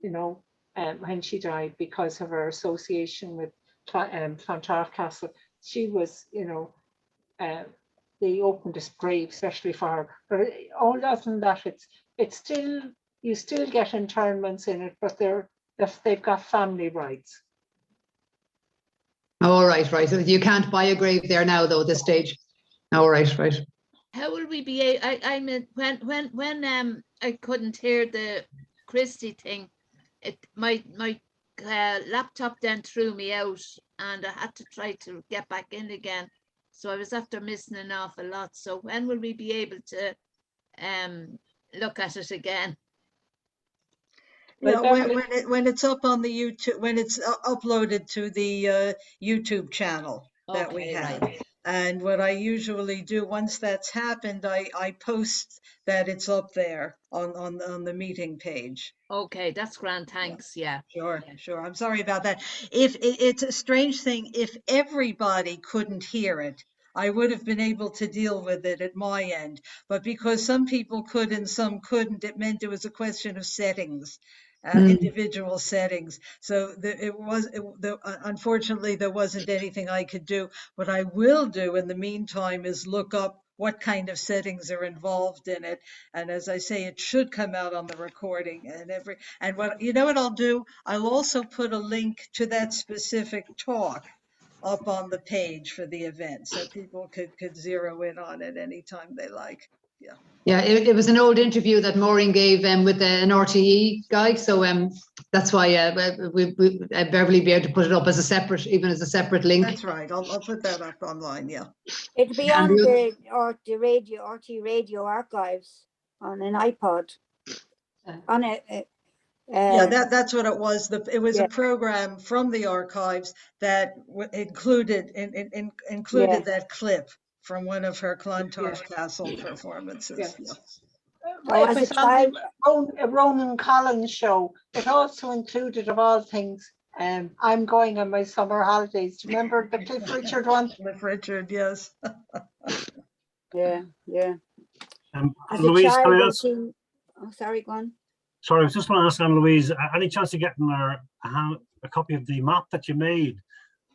Speaker 2: you know, when she died because of her association with Clontarf Castle. She was, you know, they opened this grave especially for her. But all other than that, it's still, you still get internments in it, but they've got family rights.
Speaker 1: All right. So you can't buy a grave there now, though, at this stage. All right.
Speaker 8: How will we be? I mean, when I couldn't hear the Christie thing, my laptop then threw me out, and I had to try to get back in again. So I was after missing an awful lot. So when will we be able to look at it again?
Speaker 3: Yeah, when it's up on the YouTube, when it's uploaded to the YouTube channel that we have. Right. And what I usually do once that's happened, I post that it's up there on the meeting page.
Speaker 8: Okay, that's grand. Thanks. Yeah.
Speaker 3: Sure. I'm sorry about that. If it's a strange thing, if everybody couldn't hear it, I would have been able to deal with it at my end. But because some people could and some couldn't, it meant it was a question of settings. Individual settings. So unfortunately, there wasn't anything I could do. What I will do in the meantime is look up what kind of settings are involved in it. And as I say, it should come out on the recording and what I'll do? I'll also put a link to that specific talk up on the page for the event so people could zero in on it anytime they like. Yeah.
Speaker 1: Yeah, it was an old interview that Maureen gave with an RTE guy, so that's why Beverly be able to put it up as a separate link.
Speaker 3: That's right. I'll put that up online. Yeah.
Speaker 7: It'll be on the RT radio archives on an iPod. On a
Speaker 3: yeah, that's what it was. It was a program from the archives that included that clip from one of her Clontarf Castle performances. Yeah.
Speaker 2: It was on a Ronan Collins show. It also included, of all things, I'm going on my summer holidays. Do you remember the Cliff Richard one?
Speaker 3: Cliff Richard, yes.
Speaker 7: Yeah.
Speaker 9: Louise, can I ask?
Speaker 7: Oh, sorry, go on.
Speaker 9: Sorry, I was just going to ask Ann Louise, any chance of getting a copy of the map that you made,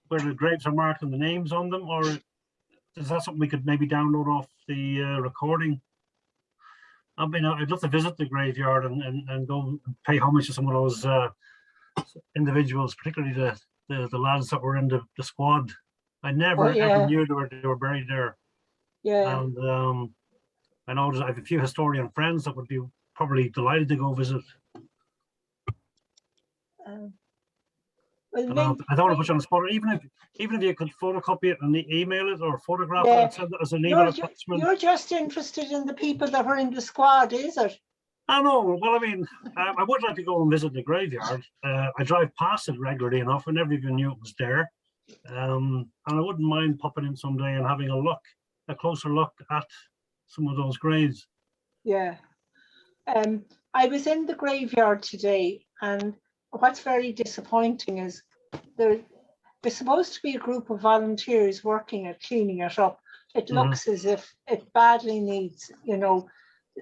Speaker 9: where the graves are marked and the names on them, or is that something we could maybe download off the recording? I mean, I'd love to visit the graveyard and go and pay homage to some of those individuals, particularly the lads that were in the squad. I never ever knew they were buried there.
Speaker 2: Yeah.
Speaker 9: And I know I have a few historian friends that would be probably delighted to go visit. I don't want to put you on the spot. Even if you could photocopy it and email it or photograph it and send it as an email attachment.
Speaker 2: You're just interested in the people that were in the squad, is it?
Speaker 9: I know. Well, I mean, I would like to go and visit the graveyard. I drive past it regularly enough. I never even knew it was there. And I wouldn't mind popping in someday and having a closer look at some of those graves.
Speaker 2: Yeah. I was in the graveyard today, and what's very disappointing is there's supposed to be a group of volunteers working at cleaning it up. It looks as if it badly needs,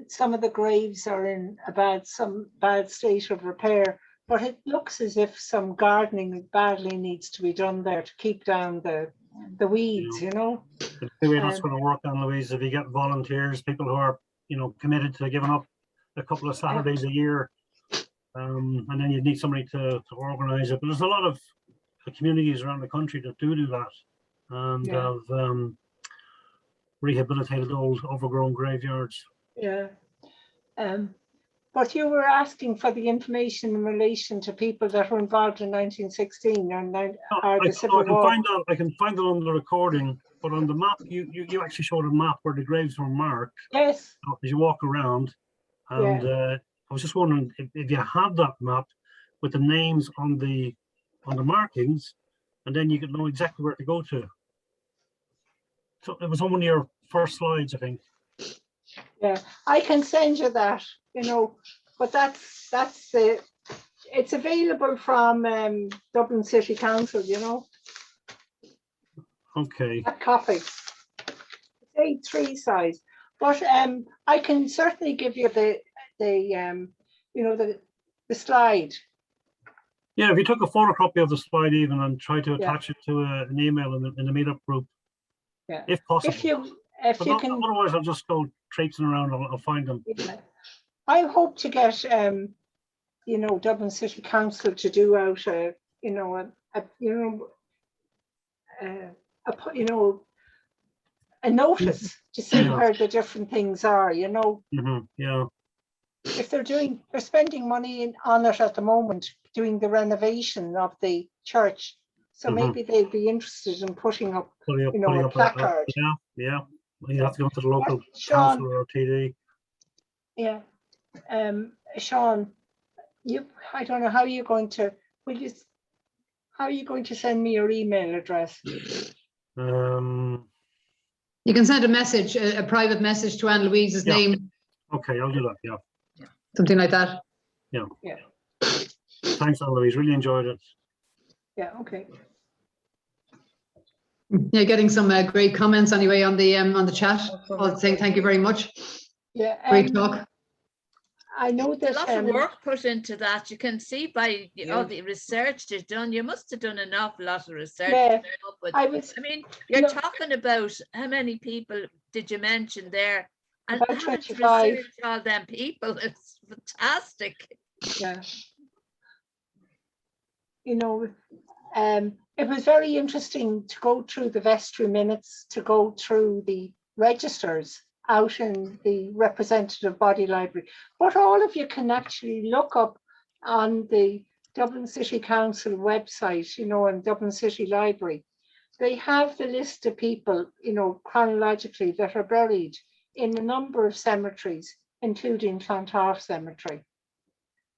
Speaker 2: some of the graves are in some bad state of repair, but it looks as if some gardening badly needs to be done there to keep down the weeds, The
Speaker 9: way that's going to work, Ann Louise, if you get volunteers, people who are, committed to giving up a couple of Saturdays a year, and then you need somebody to organise it. But there's a lot of communities around the country that do that, and have rehabilitated old overgrown graveyards.
Speaker 2: Yeah. But you were asking for the information in relation to people that were involved in 1916 or the Civil War.
Speaker 9: I can find it on the recording, but on the map, you actually showed a map where the graves were marked.
Speaker 2: Yes.
Speaker 9: As you walk around, and I was just wondering if you had that map with the names on the markings, and then you could know exactly where to go to. So it was on one of your first slides, I think.
Speaker 2: Yeah, I can send you that, but that's it's available from Dublin City Council,
Speaker 9: Okay.
Speaker 2: That copy. It's A3 size, but I can certainly give you the slide.
Speaker 9: Yeah, if you took a photocopy of the slide even and try to attach it to an email in the meetup group, if possible.
Speaker 2: If you can.
Speaker 9: Otherwise, I'll just go traipsing around. I'll find them.
Speaker 2: Yeah. I hope to get Dublin City Council to do out a notice to see where the different things are.
Speaker 9: Yeah.
Speaker 2: If they're spending money on it at the moment, doing the renovation of the church, so maybe they'd be interested in putting up a placard.
Speaker 9: Yeah. You have to go to the local council or TD.
Speaker 2: Yeah. Sean, I don't know how you're going to. How are you going to send me your email address?
Speaker 1: You can send a message, a private message to Ann Louise's name.
Speaker 9: Okay, I'll do that. Yeah.
Speaker 1: Something like that.
Speaker 9: Yeah. Thanks, Ann Louise. Really enjoyed it.
Speaker 2: Yeah. Okay.
Speaker 1: Yeah, getting some great comments anyway on the chat. All saying thank you very much.
Speaker 2: Yeah,
Speaker 1: Great talk.
Speaker 2: I know
Speaker 8: There's
Speaker 2: that
Speaker 8: a lot of work put into that. You can see by all the research they've done. You must have done an awful lot of research.
Speaker 2: Yeah,
Speaker 8: I mean, you're talking about how many people did you mention there? And
Speaker 2: about
Speaker 8: having to
Speaker 2: 25.
Speaker 8: research all them people, it's fantastic.
Speaker 2: Yeah. You know, it was very interesting to go through the vestry minutes, to go through the registers out in the representative body library. But all of you can actually look up on the Dublin City Council website, you know, and Dublin City Library. They have the list of people, you know, chronologically that are buried in a number of cemeteries, including Clontarf Cemetery.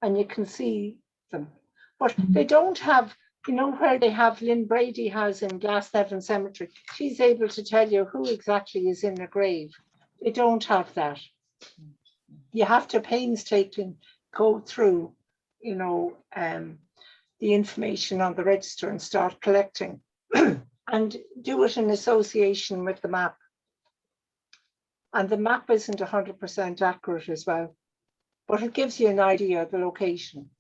Speaker 2: And you can see them. But they don't have, you know, where they have Lynn Brady has in Glasnevin Cemetery. She's able to tell you who exactly is in the grave. They don't have that. You have to painstakingly go through, you know, the information on the register and start collecting and do it in association with the map. And the map isn't 100% accurate as well, but it gives you an idea of the location.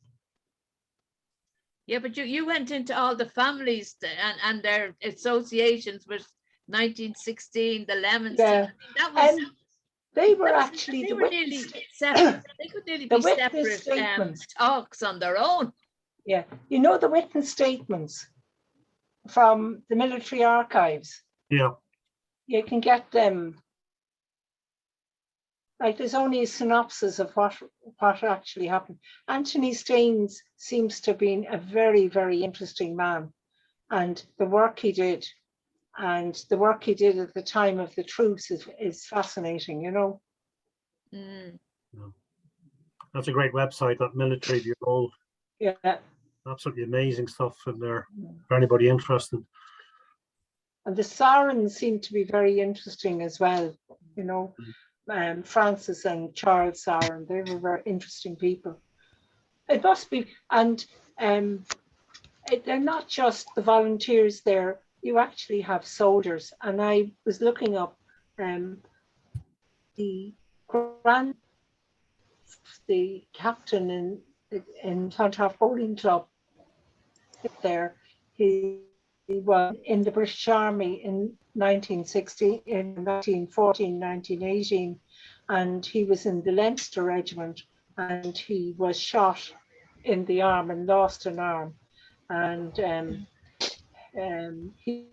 Speaker 8: Yeah, but you went into all the families and their associations with 1916, the Lemons.
Speaker 2: Yeah.
Speaker 8: That was,
Speaker 2: they were actually
Speaker 8: they
Speaker 2: the
Speaker 8: were nearly separate. They could nearly be
Speaker 2: witness
Speaker 8: separate talks on their own.
Speaker 2: Yeah, you know the witness statements from the military archives.
Speaker 9: Yeah.
Speaker 2: You can get them. Like there's only a synopsis of what actually happened. Anthony Staines seems to have been a very, very interesting man, and the work he did, and the work he did at the time of the truce is fascinating, you know.
Speaker 8: Mm.
Speaker 9: That's a great website, that Military Bureau.
Speaker 2: Yeah.
Speaker 9: Absolutely amazing stuff in there for anybody interested.
Speaker 2: And the Sarin seem to be very interesting as well, you know. Francis and Charles Sarin, they were very interesting people. It must be, and they're not just the volunteers there, you actually have soldiers. And I was looking up the captain in Clontarf Bowling Club there. He was in the British Army in 1916, in 1914, 1918, and he was in the Leinster Regiment, and he was shot in the arm and lost an arm, and he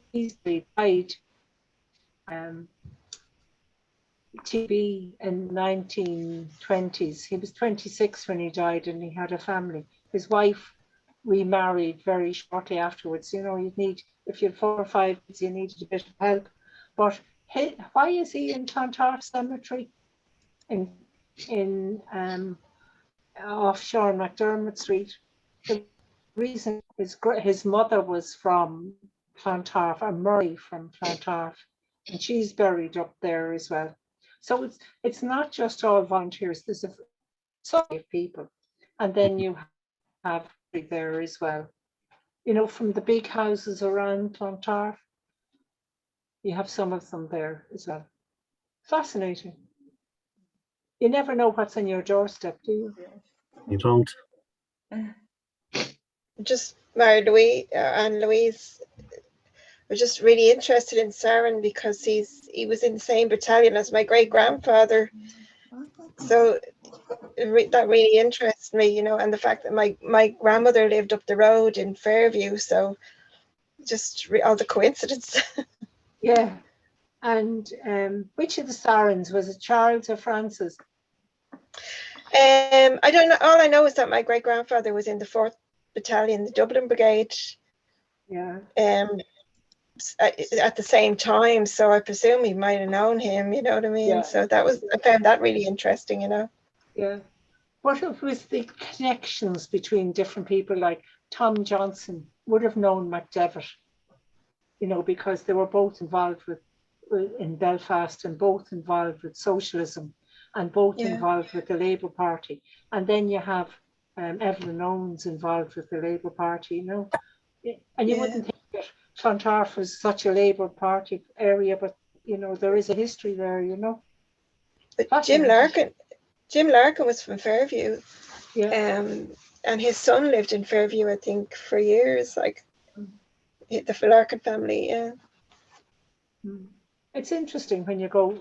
Speaker 2: died TB in 1920s. He was 26 when he died, and he had a family. His wife remarried very shortly afterwards. You know, if you had 4 or 5 kids, you needed a bit of help. But why is he in Clontarf Cemetery in offshore McDermott Street? The reason is his mother was from Clontarf, a Murray from Clontarf, and she's buried up there as well. So it's not just all volunteers. There's a lot of people, and then you have there as well. You know, from the big houses around Clontarf, you have some of them there as well. Fascinating. You never know what's on your doorstep, do you?
Speaker 9: You don't.
Speaker 10: Just Ann Louise was just really interested in Sarin because he was in the same battalion as my great grandfather. So that really interests me, you know, and the fact that my grandmother lived up the road in Fairview, so just all the coincidence.
Speaker 2: Yeah. And which of the Sarins, was it Charles or Francis?
Speaker 10: I don't know. All I know is that my great grandfather was in the 4th Battalion, the Dublin Brigade.
Speaker 2: Yeah.
Speaker 10: At the same time, so I presume he might have known him, you know what I mean? Yeah. So I found that really interesting, you know.
Speaker 2: Yeah. What was the connections between different people? Like Tom Johnson would have known Mcdevitt, you know, because they were both involved in Belfast, and both involved with socialism, and both involved with the Labour Party. And then you have Evelyn Owens involved with the Labour Party, you know. And you wouldn't think that Clontarf was such a Labour Party area, but you know, there is a history there, you know.
Speaker 10: But Jim Larkin was from Fairview.
Speaker 2: Yeah.
Speaker 10: And his son lived in Fairview, I think, for years, like the Larkin family, yeah.
Speaker 2: It's interesting when you go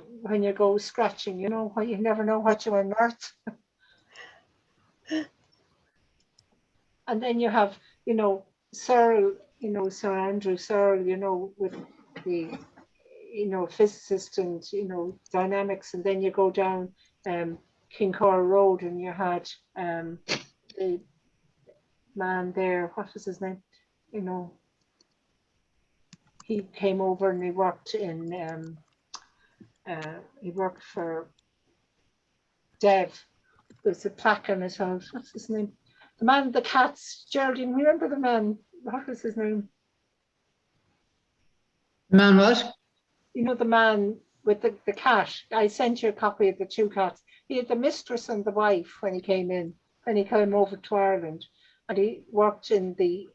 Speaker 2: scratching, you know, you never know what you unearth. And then you have, you know, Searle, you know, Sir Andrew Searle, you know, with the, you know, physicist and, you know, dynamics. And then you go down Kincora Road and you had the man there, what was his name? You know, he came over and he worked for Dev. There's a plaque on his house. What's his name? The man with the cats, Geraldine, remember the man? What was his name?
Speaker 1: Man what?
Speaker 2: You know, the man with the cat. I sent you a copy of the two cats. He had the mistress and the wife when he came over to Ireland. And he worked in the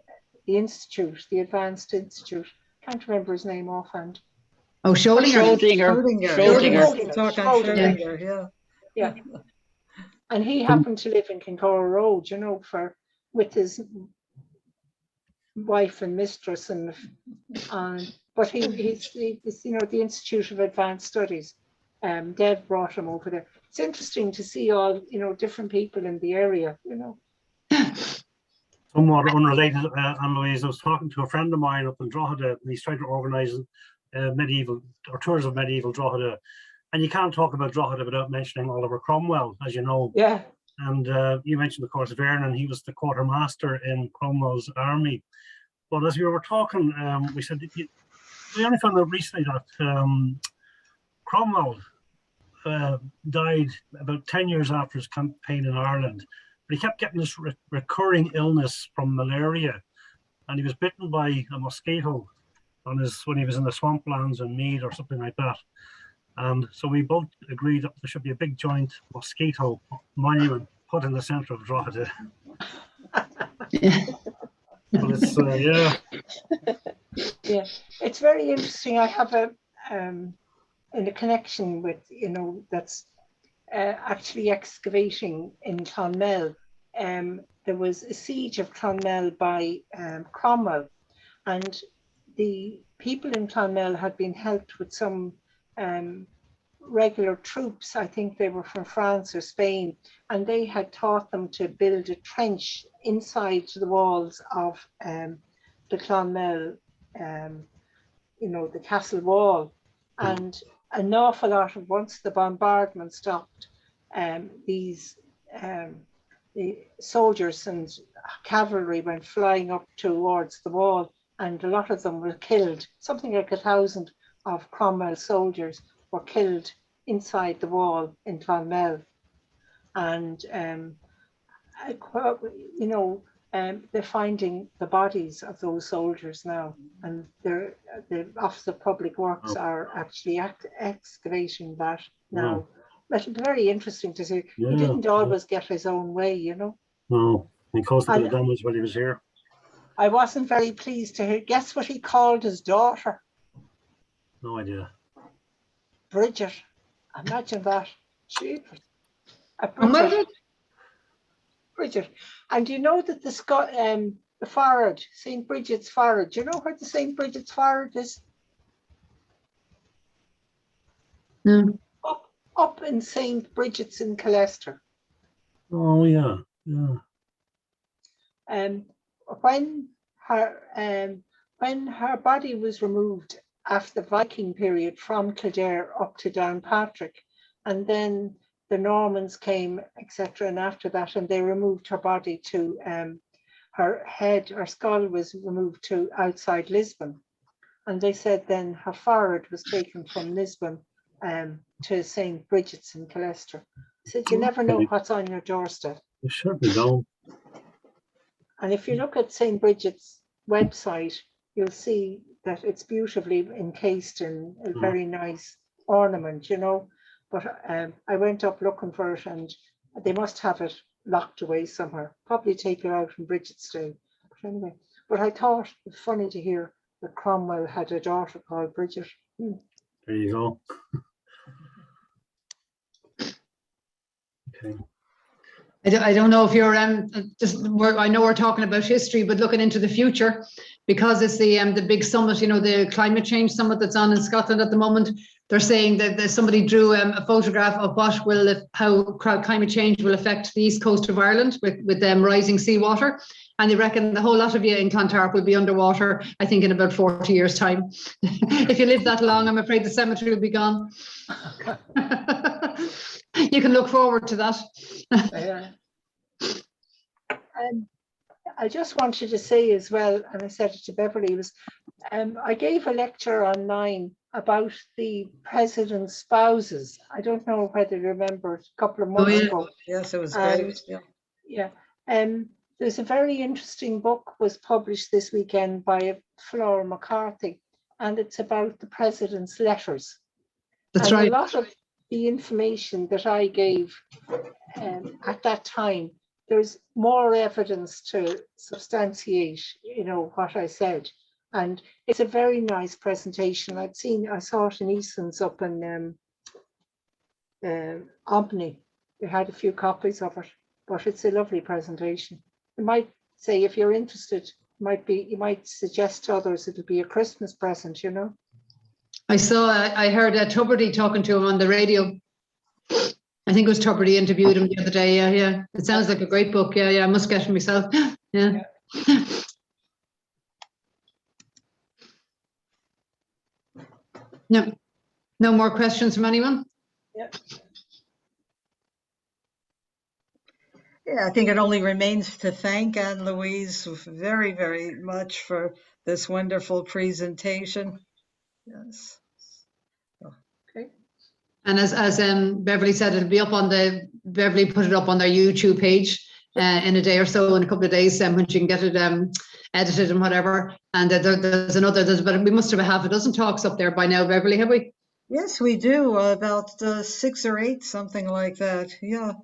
Speaker 2: institute, the Advanced Institute. Can't remember his name offhand.
Speaker 1: Oh, Schrodinger.
Speaker 3: Schrodinger.
Speaker 2: Yeah. And he happened to live in Kincora Road, you know, with his wife and mistress, but he's you know, the Institute of Advanced Studies. Dev brought him over there. It's interesting to see all, you know, different people in the area, you know.
Speaker 9: Somewhat unrelated, Ann Louise, I was talking to a friend of mine up in Drogheda, and he's trying to organise medieval or tours of medieval Drogheda. And you can't talk about Drogheda without mentioning Oliver Cromwell, as you know.
Speaker 2: Yeah.
Speaker 9: And you mentioned, of course, Vernon. He was the quartermaster in Cromwell's army. But as we were talking, we said we only found out recently that Cromwell died about 10 years after his campaign in Ireland. But he kept getting this recurring illness from malaria, and he was bitten by a mosquito when he was in the swamplands in Meath or something like that. And so we both agreed that there should be a big giant mosquito monument put in the centre of Drogheda. But it's
Speaker 2: yeah, it's very interesting. I have in a connection with, you know, that's actually excavating in Clonmel. There was a siege of Clonmel by Cromwell, and the people in Clonmel had been helped with some regular troops. I think they were from France or Spain, and they had taught them to build a trench inside the walls of the Clonmel, you know, the castle wall. And an awful lot of, once the bombardment stopped, the soldiers and cavalry went flying up towards the wall, and a lot of them were killed. Something like 1,000 of Cromwell's soldiers were killed inside the wall in Clonmel. And, you know, they're finding the bodies of those soldiers now, and the Office of Public Works are actually excavating that now. It'll be very interesting to see. He didn't always get his own way, you know.
Speaker 9: No, he caused a bit of damage when he was here.
Speaker 2: I wasn't very pleased to hear. Guess what he called his daughter?
Speaker 9: No idea.
Speaker 2: Bridget. Imagine that. Jeepers. Bridget. And you know that the Forard, St. Bridget's Forard, do you know where the St. Bridget's Forard is?
Speaker 1: No.
Speaker 2: Up in St. Bridget's in Colester.
Speaker 9: Oh yeah, yeah.
Speaker 2: When her body was removed after the Viking period from Kildare up to Downpatrick, and then the Normans came, etc., and after that, and they removed her body to her skull was removed to outside Lisbon, and they said then her forward was taken from Lisbon to St. Bridget's in Colester. They said you never know what's on your doorstep.
Speaker 9: You certainly don't.
Speaker 2: And if you look at St. Bridget's website, you'll see that it's beautifully encased in a very nice ornament, you know. But I went up looking for it, and they must have it locked away somewhere. Probably take it out from Bridget's Day. But anyway, but I thought it was funny to hear that Cromwell had a daughter called Bridget.
Speaker 9: There you go. Okay.
Speaker 1: I don't know if you're I know we're talking about history, but looking into the future, because it's the big summit, you know, the climate change summit that's on in Scotland at the moment. They're saying that somebody drew a photograph of how climate change will affect the east coast of Ireland with rising seawater. And they reckon the whole lot of you in Clontarf will be underwater, I think, in about 40 years' time. If you live that long, I'm afraid the cemetery will be gone. You can look forward to that.
Speaker 2: I just wanted to say as well, and I said it to Beverly, was I gave a lecture online about the president's spouses. I don't know whether you remember it, a couple of months ago.
Speaker 3: Yes, it was great.
Speaker 2: Yeah. There's a very interesting book was published this weekend by Flora McCarthy, and it's about the president's letters.
Speaker 1: That's
Speaker 2: and
Speaker 1: right.
Speaker 2: A lot of the information that I gave at that time, there's more evidence to substantiate, you know, what I said. And it's a very nice presentation. I saw it in Easton's up in Albany. They had a few copies of it, but it's a lovely presentation. You might say, if you're interested, you might suggest to others it'll be a Christmas present, you know.
Speaker 1: I heard Tuberty talking to him on the radio. I think it was Tuberty interviewed him the other day. Yeah. It sounds like a great book. Yeah. I must get it myself. Yeah. No more questions from anyone?
Speaker 2: Yeah.
Speaker 3: Yeah, I think it only remains to thank Ann Louise very, very much for this wonderful presentation. Yes.
Speaker 2: Okay.
Speaker 1: And as Beverly said, it'll be up on Beverly put it up on their YouTube page in a day or so, in a couple of days, when she can get it edited and whatever. And we must have half a dozen talks up there by now, Beverly, have we?
Speaker 3: Yes, we do, about 6 or 8, something like that. Yeah.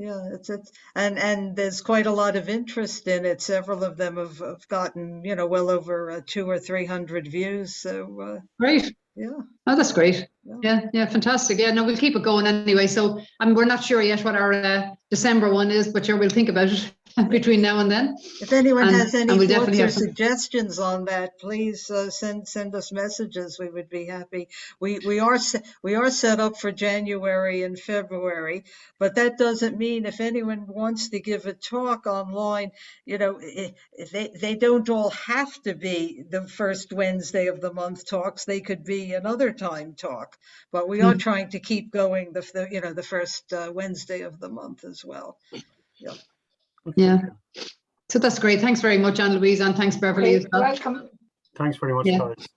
Speaker 3: It's and there's quite a lot of interest in it. Several of them have gotten, you know, well over 200 or 300 views. So
Speaker 1: great.
Speaker 3: Yeah.
Speaker 1: Oh, that's great. Yeah, fantastic. Yeah, no, we'll keep it going anyway. So we're not sure yet what our December one is, but sure, we'll think about it between now and then.
Speaker 3: If anyone has any
Speaker 1: we'll
Speaker 3: thoughts or suggestions on that, please send us messages. We would be happy. We are set up for January and February, but that doesn't mean if anyone wants to give a talk online, you know, they don't all have to be the first Wednesday of the month talks. They could be another time talk, but we are trying to keep going the first Wednesday of the month as well.
Speaker 1: Yeah. So that's great. Thanks very much, Ann Louise, and thanks, Beverly, as well.
Speaker 2: Welcome.
Speaker 9: Thanks very much, guys.